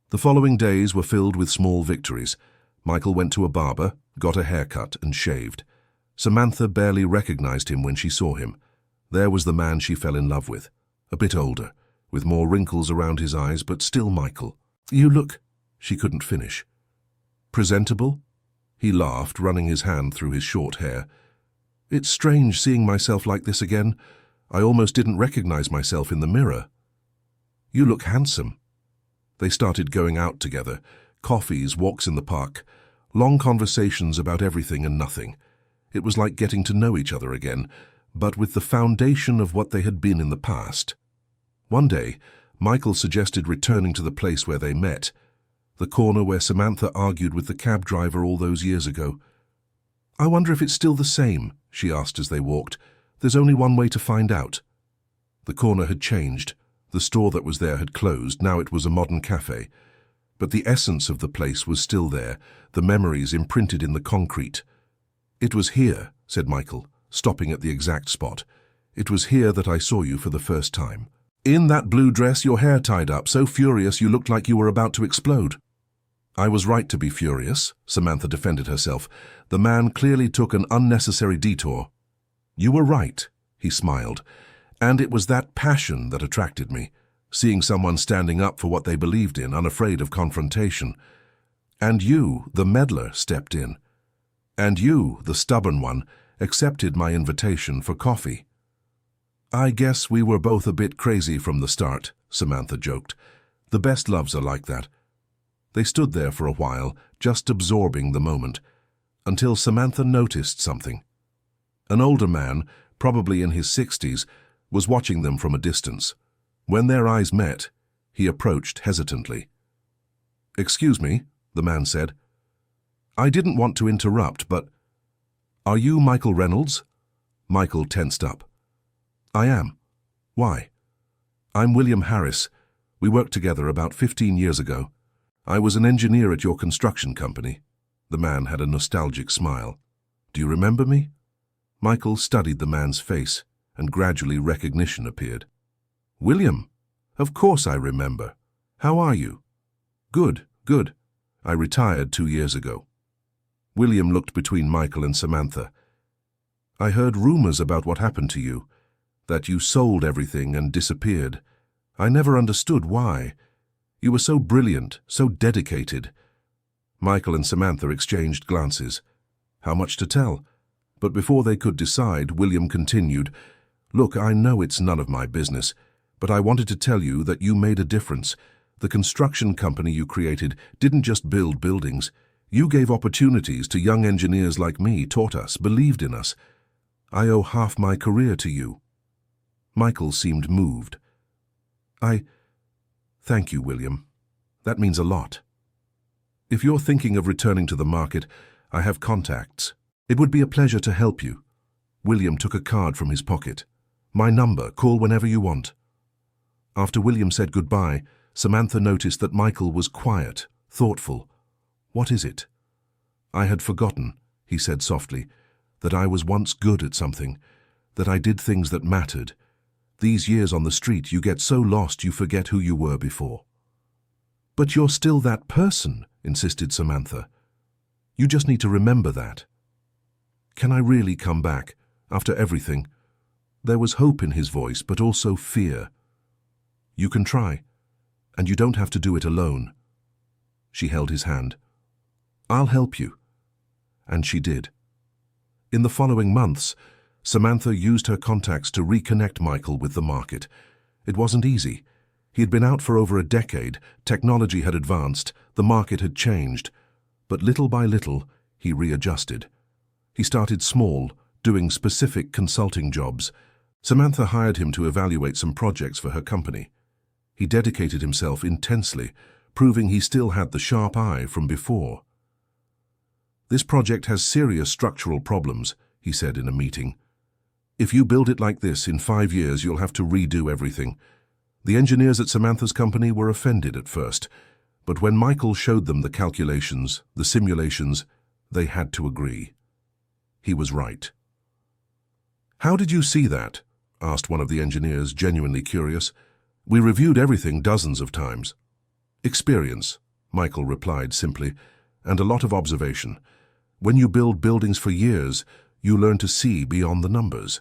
The following days were filled with small victories. Michael went to a barber, got a haircut, and shaved. Samantha barely recognized him when she saw him. There was the man she fell in love with, a bit older, with more wrinkles around his eyes, but still Michael. You look... She couldn't finish. Presentable? He laughed, running his hand through his short hair. It's strange seeing myself like this again. I almost didn't recognize myself in the mirror. You look handsome. They started going out together, coffees, walks in the park, long conversations about everything and nothing. It was like getting to know each other again, but with the foundation of what they had been in the past. One day, Michael suggested returning to the place where they met, the corner where Samantha argued with the cab driver all those years ago. I wonder if it's still the same, she asked as they walked. There's only one way to find out. The corner had changed. The store that was there had closed. Now it was a modern cafe. But the essence of the place was still there, the memories imprinted in the concrete. It was here, said Michael, stopping at the exact spot. It was here that I saw you for the first time. In that blue dress, your hair tied up, so furious you looked like you were about to explode. I was right to be furious, Samantha defended herself. The man clearly took an unnecessary detour. You were right, he smiled. And it was that passion that attracted me, seeing someone standing up for what they believed in, unafraid of confrontation. And you, the meddler, stepped in. And you, the stubborn one, accepted my invitation for coffee. I guess we were both a bit crazy from the start, Samantha joked. The best loves are like that. They stood there for a while, just absorbing the moment, until Samantha noticed something. An older man, probably in his 60s, was watching them from a distance. When their eyes met, he approached hesitantly. Excuse me, the man said. I didn't want to interrupt, but... Are you Michael Reynolds? Michael tensed up. I am. Why? I'm William Harris. We worked together about 15 years ago. I was an engineer at your construction company. The man had a nostalgic smile. Do you remember me? Michael studied the man's face, and gradually recognition appeared. William, of course I remember. How are you? Good, good. I retired 2 years ago. William looked between Michael and Samantha. I heard rumors about what happened to you. that you sold everything and disappeared. I never understood why. You were so brilliant, so dedicated." Michael and Samantha exchanged glances. How much to tell? But before they could decide, William continued, "Look, I know it's none of my business, but I wanted to tell you that you made a difference. The construction company you created didn't just build buildings. You gave opportunities to young engineers like me, taught us, believed in us. I owe half my career to you." Michael seemed moved. Thank you, William. That means a lot. If you're thinking of returning to the market, I have contacts. It would be a pleasure to help you." William took a card from his pocket. "My number, call whenever you want." After William said goodbye, Samantha noticed that Michael was quiet, thoughtful. "What is it?" "I had forgotten," he said softly, "that I was once good at something, that I did things that mattered. These years on the street, you get so lost you forget who you were before." "But you're still that person," insisted Samantha. "You just need to remember that." "Can I really come back, after everything?" There was hope in his voice, but also fear. "You can try, and you don't have to do it alone." She held his hand. "I'll help you." And she did. In the following months, Samantha used her contacts to reconnect Michael with the market. It wasn't easy. He had been out for over a decade, technology had advanced, the market had changed. But little by little, he readjusted. He started small, doing specific consulting jobs. Samantha hired him to evaluate some projects for her company. He dedicated himself intensely, proving he still had the sharp eye from before. "This project has serious structural problems," he said in a meeting. "If you build it like this, in 5 years you'll have to redo everything." The engineers at Samantha's company were offended at first, but when Michael showed them the calculations, the simulations, they had to agree. He was right. "How did you see that?" asked one of the engineers, genuinely curious. "We reviewed everything dozens of times." "Experience," Michael replied simply, "and a lot of observation. When you build buildings for years, you learn to see beyond the numbers.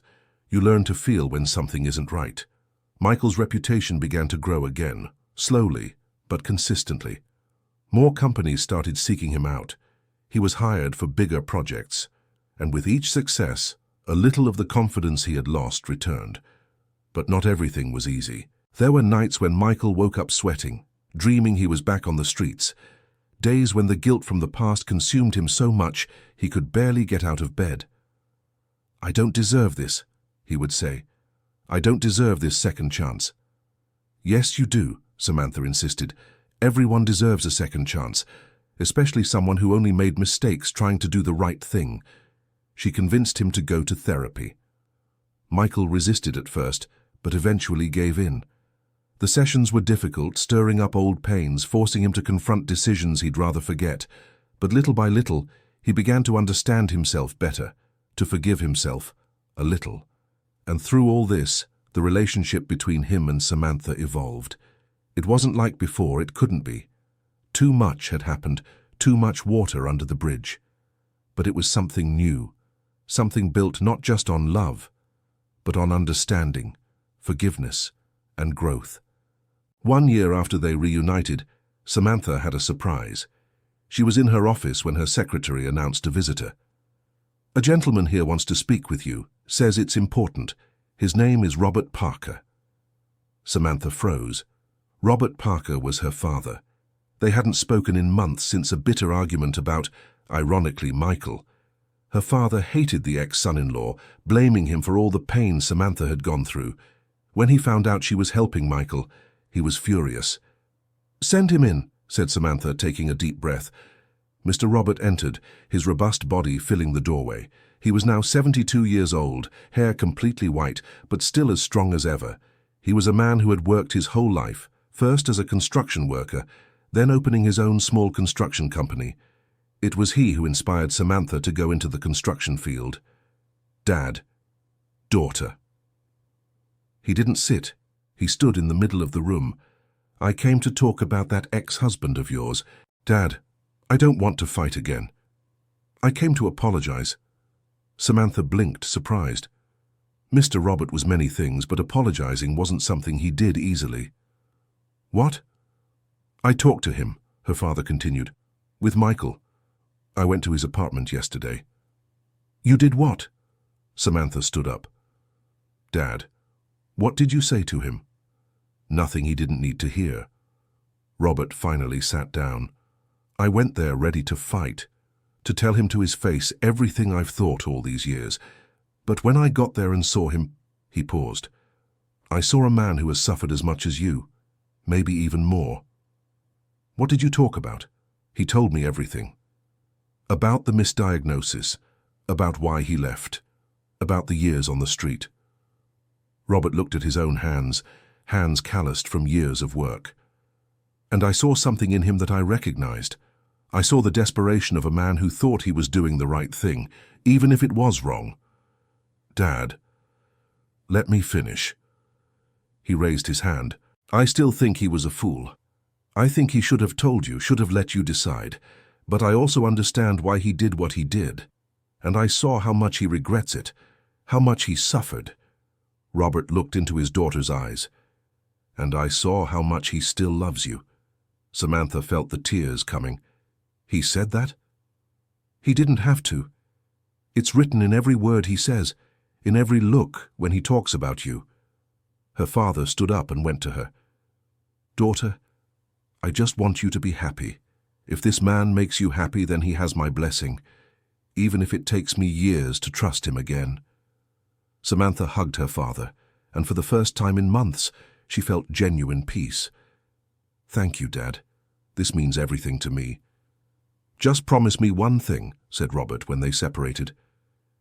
You learn to feel when something isn't right." Michael's reputation began to grow again, slowly, but consistently. More companies started seeking him out. He was hired for bigger projects, and with each success, a little of the confidence he had lost returned. But not everything was easy. There were nights when Michael woke up sweating, dreaming he was back on the streets. Days when the guilt from the past consumed him so much he could barely get out of bed. "I don't deserve this," he would say. "I don't deserve this second chance." "Yes, you do," Samantha insisted. "Everyone deserves a second chance, especially someone who only made mistakes trying to do the right thing." She convinced him to go to therapy. Michael resisted at first, but eventually gave in. The sessions were difficult, stirring up old pains, forcing him to confront decisions he'd rather forget. But little by little, he began to understand himself better, to forgive himself a little. And through all this, the relationship between him and Samantha evolved. It wasn't like before, it couldn't be. Too much had happened, too much water under the bridge. But it was something new, something built not just on love, but on understanding, forgiveness, and growth. 1 year after they reunited, Samantha had a surprise. She was in her office when her secretary announced a visitor. "A gentleman here wants to speak with you, says it's important. His name is Robert Parker." Samantha froze. Robert Parker was her father. They hadn't spoken in months since a bitter argument about, ironically, Michael. Her father hated the ex-son-in-law, blaming him for all the pain Samantha had gone through. When he found out she was helping Michael, he was furious. "Send him in," said Samantha, taking a deep breath. Mr. Robert entered, his robust body filling the doorway. He was now 72 years old, hair completely white, but still as strong as ever. He was a man who had worked his whole life, first as a construction worker, then opening his own small construction company. It was he who inspired Samantha to go into the construction field. Dad. Daughter. He didn't sit. He stood in the middle of the room. "I came to talk about that ex-husband of yours. Dad, I don't want to fight again. I came to apologize." Samantha blinked, surprised. Mr. Robert was many things, but apologizing wasn't something he did easily. What? I talked to him, her father continued. With Michael. I went to his apartment yesterday. You did what? Samantha stood up. Dad, what did you say to him? Nothing he didn't need to hear. Robert finally sat down. I went there ready to fight, to tell him to his face everything I've thought all these years. But when I got there and saw him, he paused. I saw a man who has suffered as much as you, maybe even more. What did you talk about? He told me everything. About the misdiagnosis, about why he left, about the years on the street. Robert looked at his own hands calloused from years of work. And I saw something in him that I recognized. I saw the desperation of a man who thought he was doing the right thing, even if it was wrong. Dad, let me finish. He raised his hand. I still think he was a fool. I think he should have told you, should have let you decide. But I also understand why he did what he did. And I saw how much he regrets it, how much he suffered. Robert looked into his daughter's eyes. And I saw how much he still loves you. Samantha felt the tears coming. He said that? He didn't have to. It's written in every word he says, in every look when he talks about you. Her father stood up and went to her. Daughter, I just want you to be happy. If this man makes you happy, then he has my blessing, even if it takes me years to trust him again. Samantha hugged her father, and for the first time in months, she felt genuine peace. Thank you, Dad. This means everything to me. Just promise me one thing, said Robert when they separated.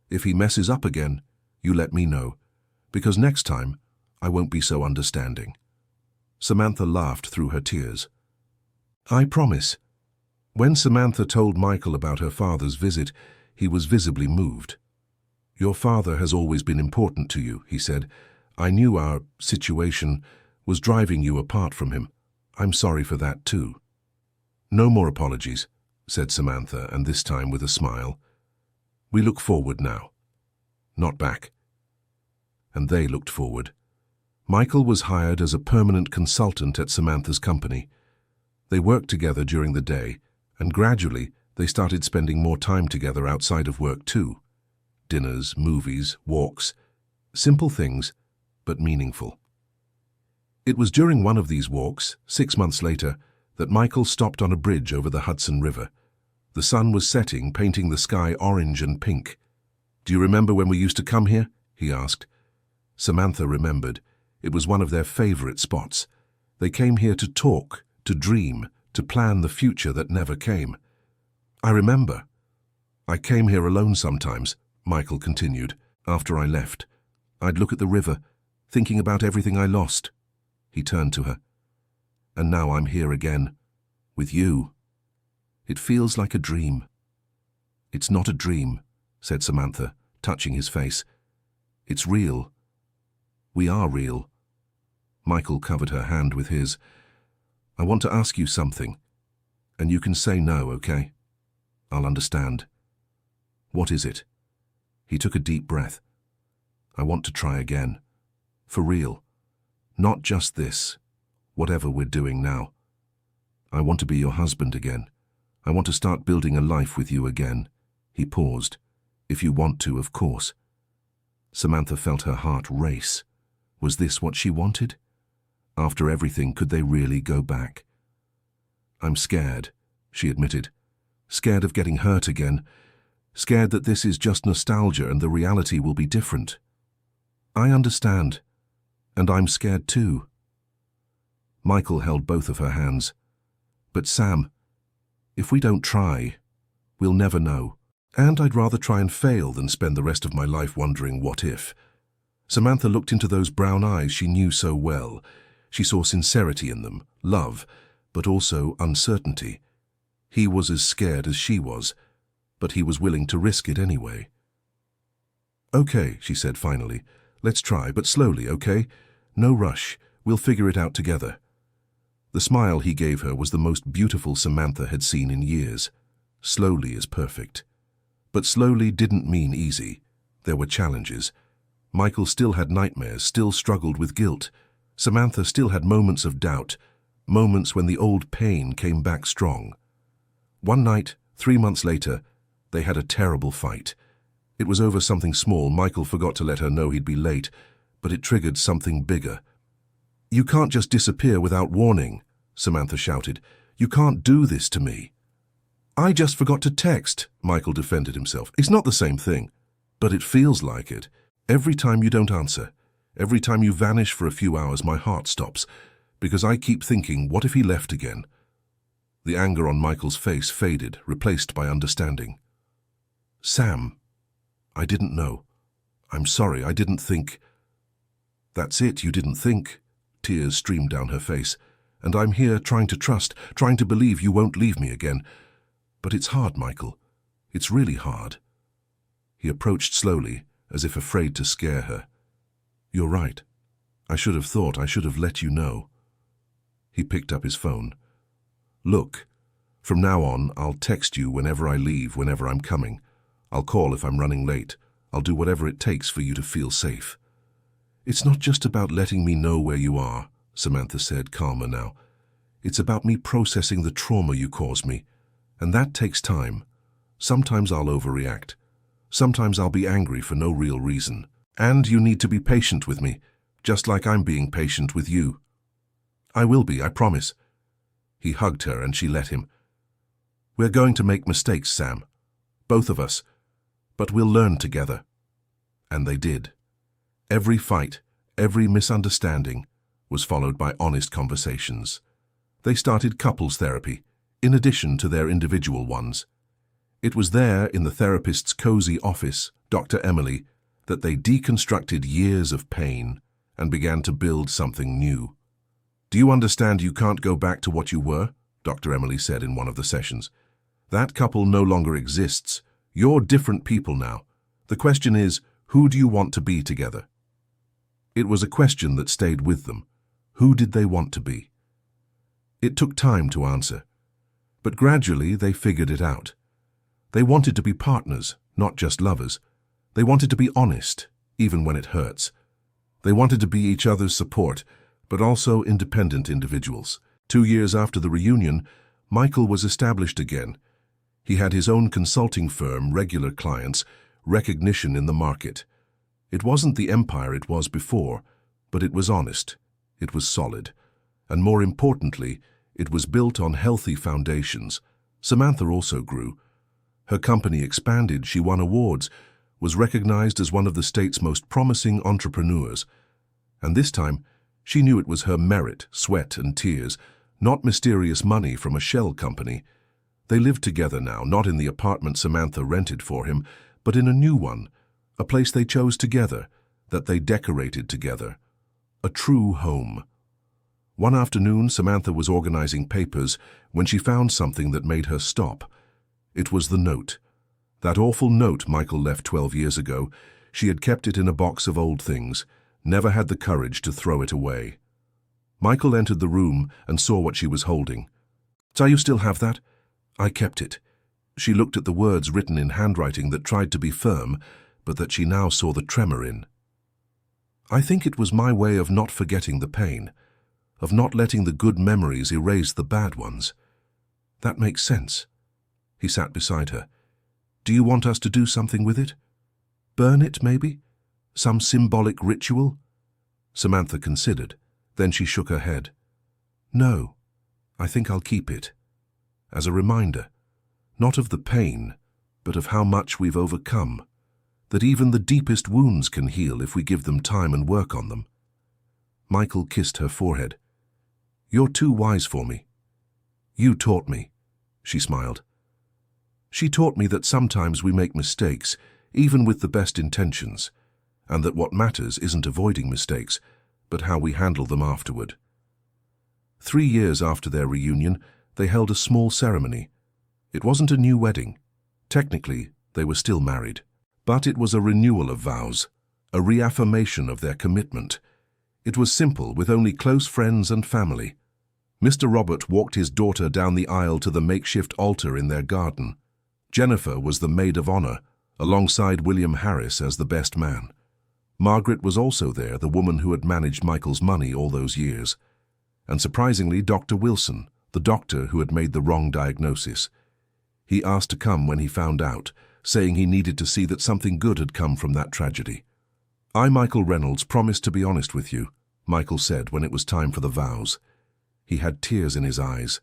If he messes up again, you let me know, because next time I won't be so understanding. Samantha laughed through her tears. I promise. When Samantha told Michael about her father's visit, he was visibly moved. Your father has always been important to you, he said. I knew our situation was driving you apart from him. I'm sorry for that too. No more apologies, said Samantha, and this time with a smile. We look forward now, not back. And they looked forward. Michael was hired as a permanent consultant at Samantha's company. They worked together during the day, and gradually they started spending more time together outside of work too. Dinners, movies, walks, simple things, but meaningful. It was during one of these walks, 6 months later, that Michael stopped on a bridge over the Hudson River. The sun was setting, painting the sky orange and pink. Do you remember when we used to come here? He asked. Samantha remembered. It was one of their favorite spots. They came here to talk, to dream, to plan the future that never came. I remember. I came here alone sometimes, Michael continued, after I left. I'd look at the river, thinking about everything I lost. He turned to her. And now I'm here again, with you. It feels like a dream. It's not a dream, said Samantha, touching his face. It's real. We are real. Michael covered her hand with his. I want to ask you something, and you can say no, okay? I'll understand. What is it? He took a deep breath. I want to try again. For real. Not just this, whatever we're doing now. I want to be your husband again. I want to start building a life with you again. He paused. If you want to, of course. Samantha felt her heart race. Was this what she wanted? After everything, could they really go back? I'm scared, she admitted. Scared of getting hurt again. Scared that this is just nostalgia and the reality will be different. I understand. And I'm scared too. Michael held both of her hands. But Sam, if we don't try, we'll never know. And I'd rather try and fail than spend the rest of my life wondering what if. Samantha looked into those brown eyes she knew so well. She saw sincerity in them, love, but also uncertainty. He was as scared as she was, but he was willing to risk it anyway. Okay, she said finally. Let's try, but slowly, okay? No rush. We'll figure it out together. The smile he gave her was the most beautiful Samantha had seen in years. Slowly is perfect. But slowly didn't mean easy. There were challenges. Michael still had nightmares, still struggled with guilt. Samantha still had moments of doubt, moments when the old pain came back strong. One night, 3 months later, they had a terrible fight. It was over something small. Michael forgot to let her know he'd be late, but it triggered something bigger. "You can't just disappear without warning," Samantha shouted. "You can't do this to me." "I just forgot to text," Michael defended himself. "It's not the same thing." "But it feels like it. Every time you don't answer, every time you vanish for a few hours, my heart stops, because I keep thinking, what if he left again?" The anger on Michael's face faded, replaced by understanding. "Sam, I didn't know. I'm sorry, I didn't think." "That's it, you didn't think." Tears streamed down her face. "And I'm here trying to trust, trying to believe you won't leave me again. But it's hard, Michael. It's really hard." He approached slowly, as if afraid to scare her. "You're right. I should have let you know." He picked up his phone. "Look, from now on, I'll text you whenever I leave, whenever I'm coming. I'll call if I'm running late. I'll do whatever it takes for you to feel safe." "It's not just about letting me know where you are," Samantha said, calmer now. "It's about me processing the trauma you caused me. And that takes time. Sometimes I'll overreact. Sometimes I'll be angry for no real reason. And you need to be patient with me, just like I'm being patient with you." "I will be, I promise." He hugged her and she let him. "We're going to make mistakes, Sam. Both of us. But we'll learn together." And they did. Every fight, every misunderstanding was followed by honest conversations. They started couples therapy, in addition to their individual ones. It was there, in the therapist's cozy office, Dr. Emily, that they deconstructed years of pain and began to build something new. "Do you understand you can't go back to what you were?" Dr. Emily said in one of the sessions. "That couple no longer exists. You're different people now. The question is, who do you want to be together?" It was a question that stayed with them. Who did they want to be? It took time to answer, but gradually they figured it out. They wanted to be partners, not just lovers. They wanted to be honest, even when it hurts. They wanted to be each other's support, but also independent individuals. 2 years after the reunion, Michael was established again. He had his own consulting firm, regular clients, recognition in the market. It wasn't the empire it was before, but it was honest, it was solid, and more importantly, it was built on healthy foundations. Samantha also grew. Her company expanded, she won awards, was recognized as one of the state's most promising entrepreneurs. And this time, she knew it was her merit, sweat and tears, not mysterious money from a shell company. They lived together now, not in the apartment Samantha rented for him, but in a new one, a place they chose together, that they decorated together. A true home. One afternoon, Samantha was organizing papers when she found something that made her stop. It was the note. That awful note Michael left 12 years ago. She had kept it in a box of old things, never had the courage to throw it away. Michael entered the room and saw what she was holding. "So you still have that?" "I kept it." She looked at the words written in handwriting that tried to be firm, but that she now saw the tremor in. "I think it was my way of not forgetting the pain, of not letting the good memories erase the bad ones." "That makes sense." He sat beside her. "Do you want us to do something with it? Burn it, maybe? Some symbolic ritual?" Samantha considered. Then she shook her head. "No, I think I'll keep it. As a reminder, not of the pain, but of how much we've overcome. That even the deepest wounds can heal if we give them time and work on them." Michael kissed her forehead. "You're too wise for me." "You taught me," she smiled. "She taught me that sometimes we make mistakes, even with the best intentions, and that what matters isn't avoiding mistakes, but how we handle them afterward." 3 years after their reunion, they held a small ceremony. It wasn't a new wedding. Technically, they were still married. But it was a renewal of vows, a reaffirmation of their commitment. It was simple, with only close friends and family. Mr. Robert walked his daughter down the aisle to the makeshift altar in their garden. Jennifer was the maid of honor, alongside William Harris as the best man. Margaret was also there, the woman who had managed Michael's money all those years. And surprisingly, Dr. Wilson, the doctor who had made the wrong diagnosis. He asked to come when he found out, saying he needed to see that something good had come from that tragedy. "I, Michael Reynolds, promised to be honest with you," Michael said when it was time for the vows. He had tears in his eyes.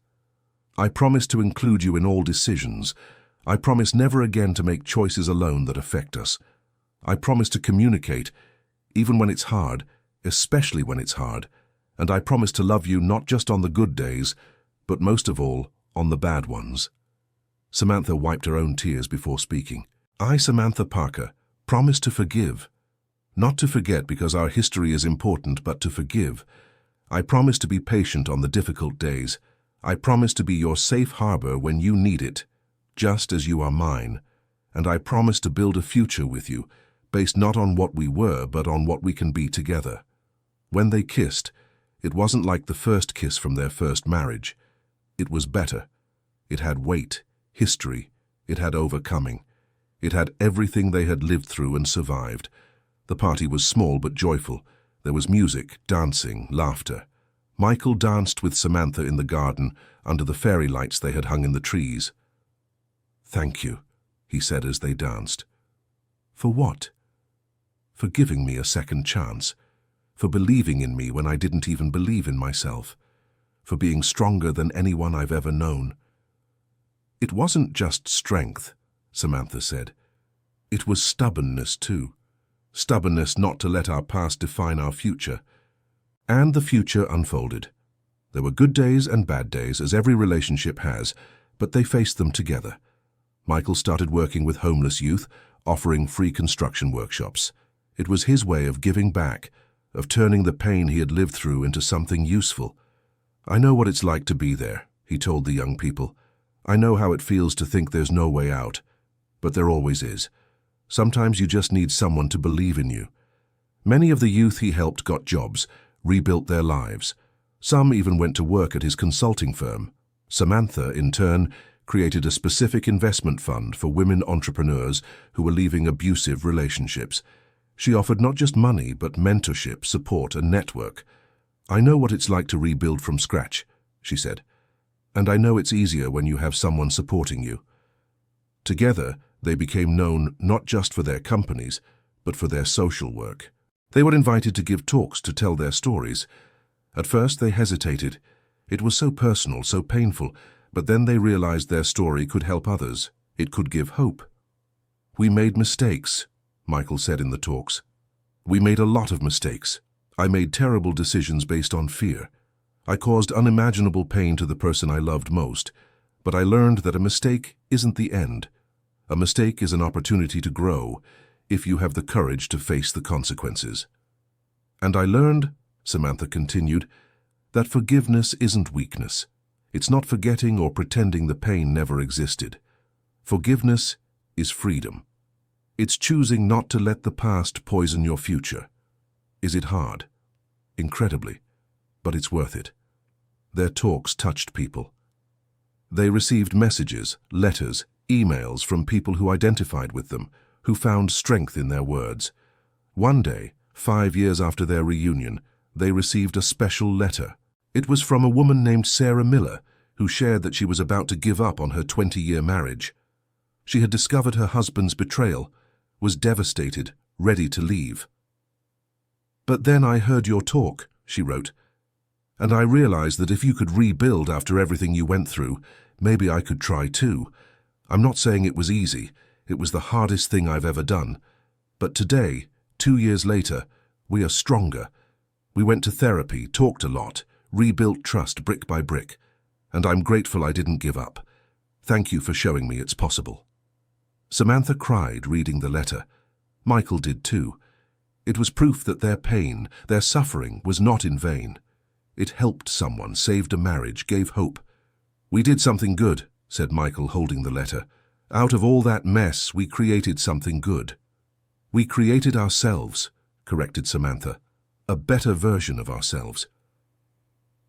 "I promise to include you in all decisions. I promise never again to make choices alone that affect us. I promise to communicate, even when it's hard, especially when it's hard. And I promise to love you not just on the good days, but most of all, on the bad ones." Samantha wiped her own tears before speaking. "I, Samantha Parker, promise to forgive. Not to forget because our history is important, but to forgive. I promise to be patient on the difficult days. I promise to be your safe harbor when you need it, just as you are mine. And I promise to build a future with you, based not on what we were, but on what we can be together." When they kissed, it wasn't like the first kiss from their first marriage. It was better. It had weight, history. It had overcoming. It had everything they had lived through and survived. The party was small but joyful. There was music, dancing, laughter. Michael danced with Samantha in the garden under the fairy lights they had hung in the trees. "Thank you," he said as they danced. "For what?" "For giving me a second chance. For believing in me when I didn't even believe in myself. For being stronger than anyone I've ever known." "It wasn't just strength," Samantha said. "It was stubbornness too. Stubbornness not to let our past define our future." And the future unfolded. There were good days and bad days, as every relationship has, but they faced them together. Michael started working with homeless youth, offering free construction workshops. It was his way of giving back, of turning the pain he had lived through into something useful. "I know what it's like to be there," he told the young people. "I know how it feels to think there's no way out. But there always is. Sometimes you just need someone to believe in you." Many of the youth he helped got jobs, rebuilt their lives. Some even went to work at his consulting firm. Samantha, in turn, created a specific investment fund for women entrepreneurs who were leaving abusive relationships. She offered not just money, but mentorship, support, and network. "I know what it's like to rebuild from scratch," she said. "And I know it's easier when you have someone supporting you." Together, they became known not just for their companies, but for their social work. They were invited to give talks to tell their stories. At first, they hesitated. It was so personal, so painful, but then they realized their story could help others. It could give hope. "We made mistakes," Michael said in the talks. "We made a lot of mistakes. I made terrible decisions based on fear. I caused unimaginable pain to the person I loved most, but I learned that a mistake isn't the end. A mistake is an opportunity to grow, if you have the courage to face the consequences. And I learned," Samantha continued, "that forgiveness isn't weakness. It's not forgetting or pretending the pain never existed. Forgiveness is freedom. It's choosing not to let the past poison your future. Is it hard? Incredibly, but it's worth it." Their talks touched people. They received messages, letters, emails from people who identified with them, who found strength in their words. One day, 5 years after their reunion, they received a special letter. It was from a woman named Sarah Miller, who shared that she was about to give up on her 20-year marriage. She had discovered her husband's betrayal, was devastated, ready to leave. "But then I heard your talk," she wrote, "and I realized that if you could rebuild after everything you went through, maybe I could try too. I'm not saying it was easy. It was the hardest thing I've ever done. But today, 2 years later, we are stronger. We went to therapy, talked a lot, rebuilt trust brick by brick. And I'm grateful I didn't give up. Thank you for showing me it's possible." Samantha cried reading the letter. Michael did too. It was proof that their pain, their suffering, was not in vain. It helped someone, saved a marriage, gave hope. "We did something good," said Michael, holding the letter. "Out of all that mess, we created something good." "We created ourselves," corrected Samantha. "A better version of ourselves."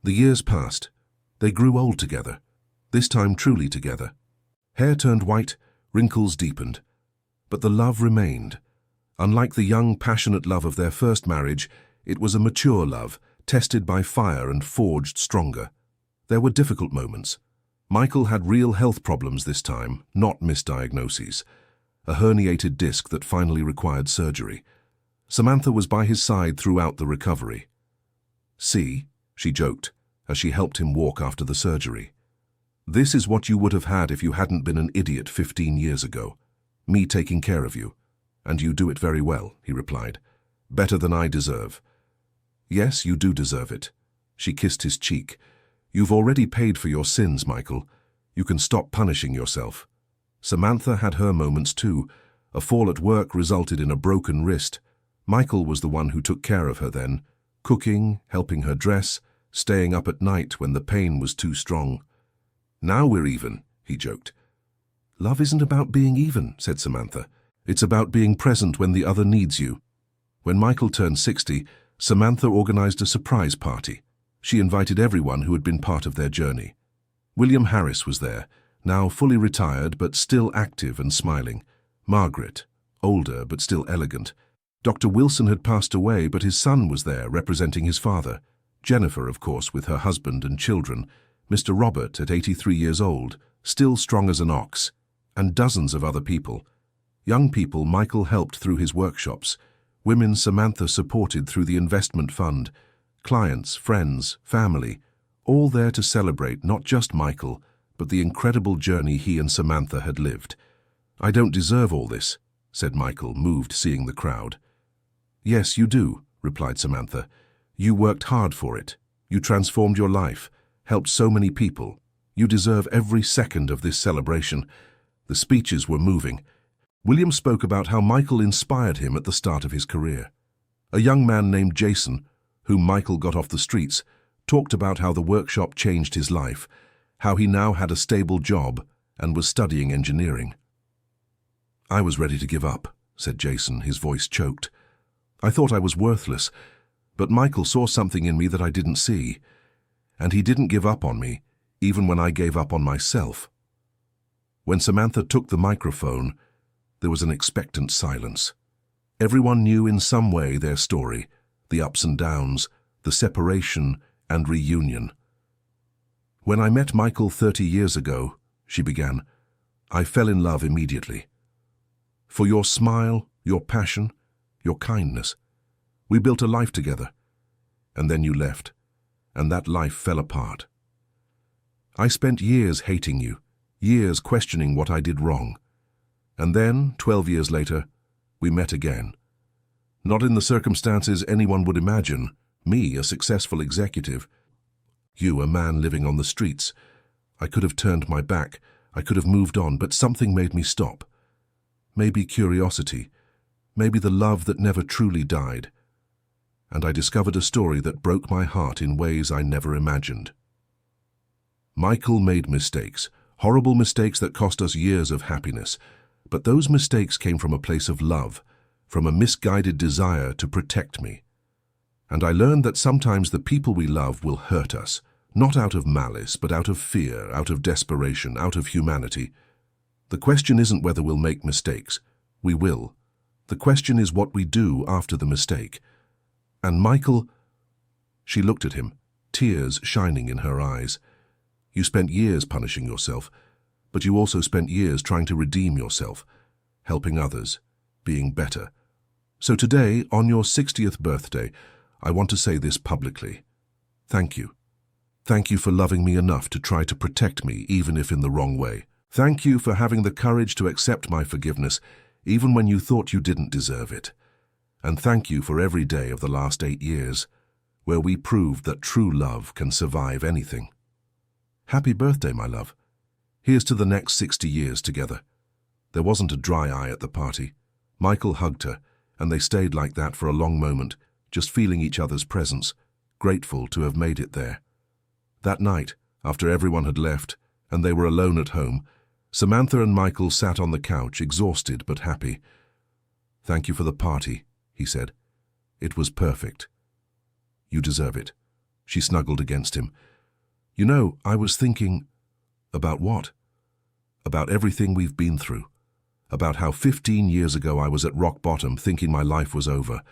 The years passed. They grew old together, this time truly together. Hair turned white, wrinkles deepened. But the love remained. Unlike the young, passionate love of their first marriage, it was a mature love, tested by fire and forged stronger. There were difficult moments. Michael had real health problems this time, not misdiagnoses. A herniated disc that finally required surgery. Samantha was by his side throughout the recovery. "See," she joked, as she helped him walk after the surgery. "This is what you would have had if you hadn't been an idiot 15 years ago. Me taking care of you. And you do it very well," he replied. "Better than I deserve." "Yes, you do deserve it." She kissed his cheek. "You've already paid for your sins, Michael. You can stop punishing yourself." Samantha had her moments too. A fall at work resulted in a broken wrist. Michael was the one who took care of her then, cooking, helping her dress, staying up at night when the pain was too strong. "Now we're even," he joked. "Love isn't about being even," said Samantha. "It's about being present when the other needs you." When Michael turned 60, Samantha organized a surprise party. She invited everyone who had been part of their journey. William Harris was there, now fully retired but still active and smiling. Margaret, older but still elegant. Dr. Wilson had passed away, but his son was there representing his father. Jennifer, of course, with her husband and children. Mr. Robert, at 83 years old, still strong as an ox. And dozens of other people. Young people Michael helped through his workshops. Women Samantha supported through the investment fund. Clients, friends, family, all there to celebrate not just Michael, but the incredible journey he and Samantha had lived. "I don't deserve all this," said Michael, moved seeing the crowd. "Yes, you do," replied Samantha. "You worked hard for it. You transformed your life, helped so many people. You deserve every second of this celebration." The speeches were moving. William spoke about how Michael inspired him at the start of his career. A young man named Jason, whom Michael got off the streets, talked about how the workshop changed his life, how he now had a stable job and was studying engineering. "I was ready to give up," said Jason, his voice choked. "I thought I was worthless, but Michael saw something in me that I didn't see, and he didn't give up on me, even when I gave up on myself." When Samantha took the microphone, there was an expectant silence. Everyone knew in some way their story, the ups and downs, the separation and reunion. "When I met Michael 30 years ago," she began, "I fell in love immediately. For your smile, your passion, your kindness. We built a life together. And then you left, and that life fell apart. I spent years hating you, years questioning what I did wrong. And then, 12 years later, we met again. Not in the circumstances anyone would imagine, me, a successful executive. You, a man living on the streets. I could have turned my back, I could have moved on, but something made me stop. Maybe curiosity, maybe the love that never truly died. And I discovered a story that broke my heart in ways I never imagined." Michael made mistakes, horrible mistakes that cost us years of happiness. But those mistakes came from a place of love, from a misguided desire to protect me. And I learned that sometimes the people we love will hurt us, not out of malice, but out of fear, out of desperation, out of humanity. The question isn't whether we'll make mistakes. We will. The question is what we do after the mistake. And Michael, she looked at him, tears shining in her eyes. "You spent years punishing yourself, but you also spent years trying to redeem yourself, helping others, being better. So today, on your 60th birthday, I want to say this publicly. Thank you. Thank you for loving me enough to try to protect me, even if in the wrong way. Thank you for having the courage to accept my forgiveness, even when you thought you didn't deserve it. And thank you for every day of the last 8 years, where we proved that true love can survive anything. Happy birthday, my love. Here's to the next 60 years together." There wasn't a dry eye at the party. Michael hugged her, and they stayed like that for a long moment, just feeling each other's presence, grateful to have made it there. That night, after everyone had left, and they were alone at home, Samantha and Michael sat on the couch, exhausted but happy. "Thank you for the party," he said. "It was perfect." "You deserve it." She snuggled against him. "You know, I was thinking..." "About what?" "About everything we've been through. about how 15 years ago I was at rock bottom thinking my life was over,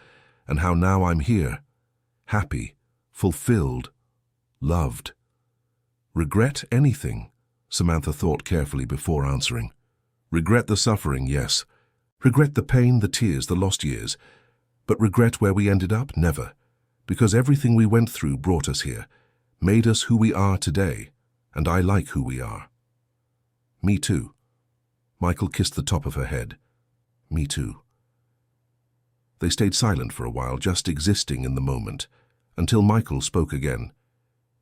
and how now I'm here, happy, fulfilled, loved. Regret anything? Samantha thought carefully before answering. Regret the suffering, yes. Regret the pain, the tears, the lost years. But regret where we ended up? Never. Because everything we went through brought us here, made us who we are today, and I like who we are. Me too. Michael kissed the top of her head. Me too. They stayed silent for a while, just existing in the moment, until Michael spoke again.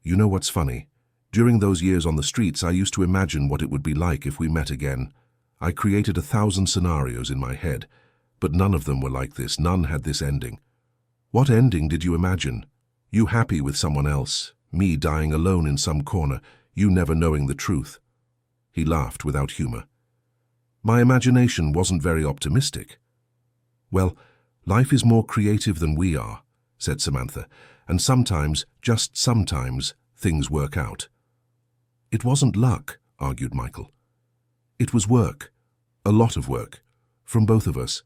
You know what's funny? During those years on the streets, I used to imagine what it would be like if we met again. I created 1,000 scenarios in my head, but none of them were like this. None had this ending. What ending did you imagine? You happy with someone else, me dying alone in some corner, you never knowing the truth. He laughed without humor. My imagination wasn't very optimistic. Well, life is more creative than we are, said Samantha, and sometimes, just sometimes, things work out. It wasn't luck, argued Michael. It was work, a lot of work, from both of us,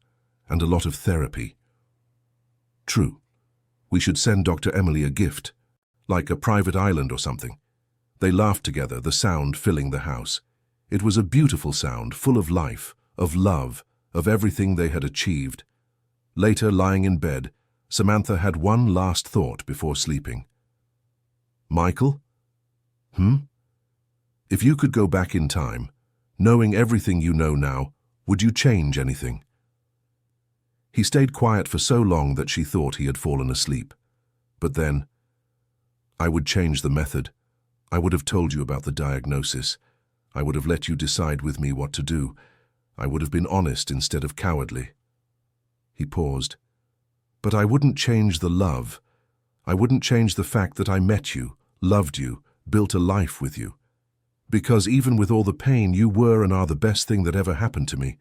and a lot of therapy. True. We should send Dr. Emily a gift, like a private island or something. They laughed together, the sound filling the house. It was a beautiful sound, full of life, of love, of everything they had achieved. Later, lying in bed, Samantha had one last thought before sleeping. Michael? If you could go back in time, knowing everything you know now, would you change anything? He stayed quiet for so long that she thought he had fallen asleep. But then, I would change the method. I would have told you about the diagnosis. I would have let you decide with me what to do. I would have been honest instead of cowardly. He paused. But I wouldn't change the love. I wouldn't change the fact that I met you, loved you, built a life with you. Because even with all the pain, you were and are the best thing that ever happened to me.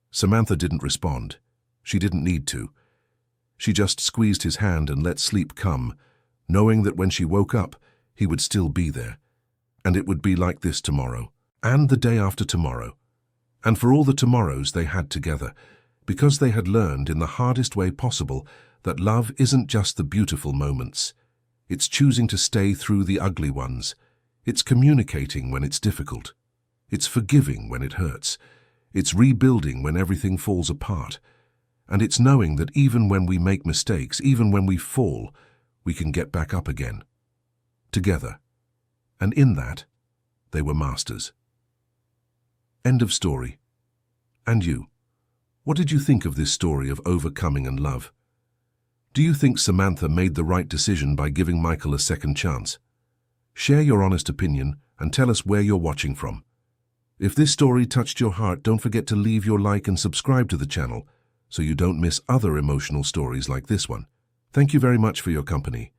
Samantha didn't respond. She didn't need to. She just squeezed his hand and let sleep come, knowing that when she woke up, he would still be there. And it would be like this tomorrow, and the day after tomorrow, and for all the tomorrows they had together, because they had learned in the hardest way possible that love isn't just the beautiful moments. It's choosing to stay through the ugly ones. It's communicating when it's difficult. It's forgiving when it hurts. It's rebuilding when everything falls apart. And it's knowing that even when we make mistakes, even when we fall, we can get back up again. Together. And in that, they were masters. End of story. And you? What did you think of this story of overcoming and love? Do you think Samantha made the right decision by giving Michael a second chance? Share your honest opinion and tell us where you're watching from. If this story touched your heart, don't forget to leave your like and subscribe to the channel so you don't miss other emotional stories like this one. Thank you very much for your company.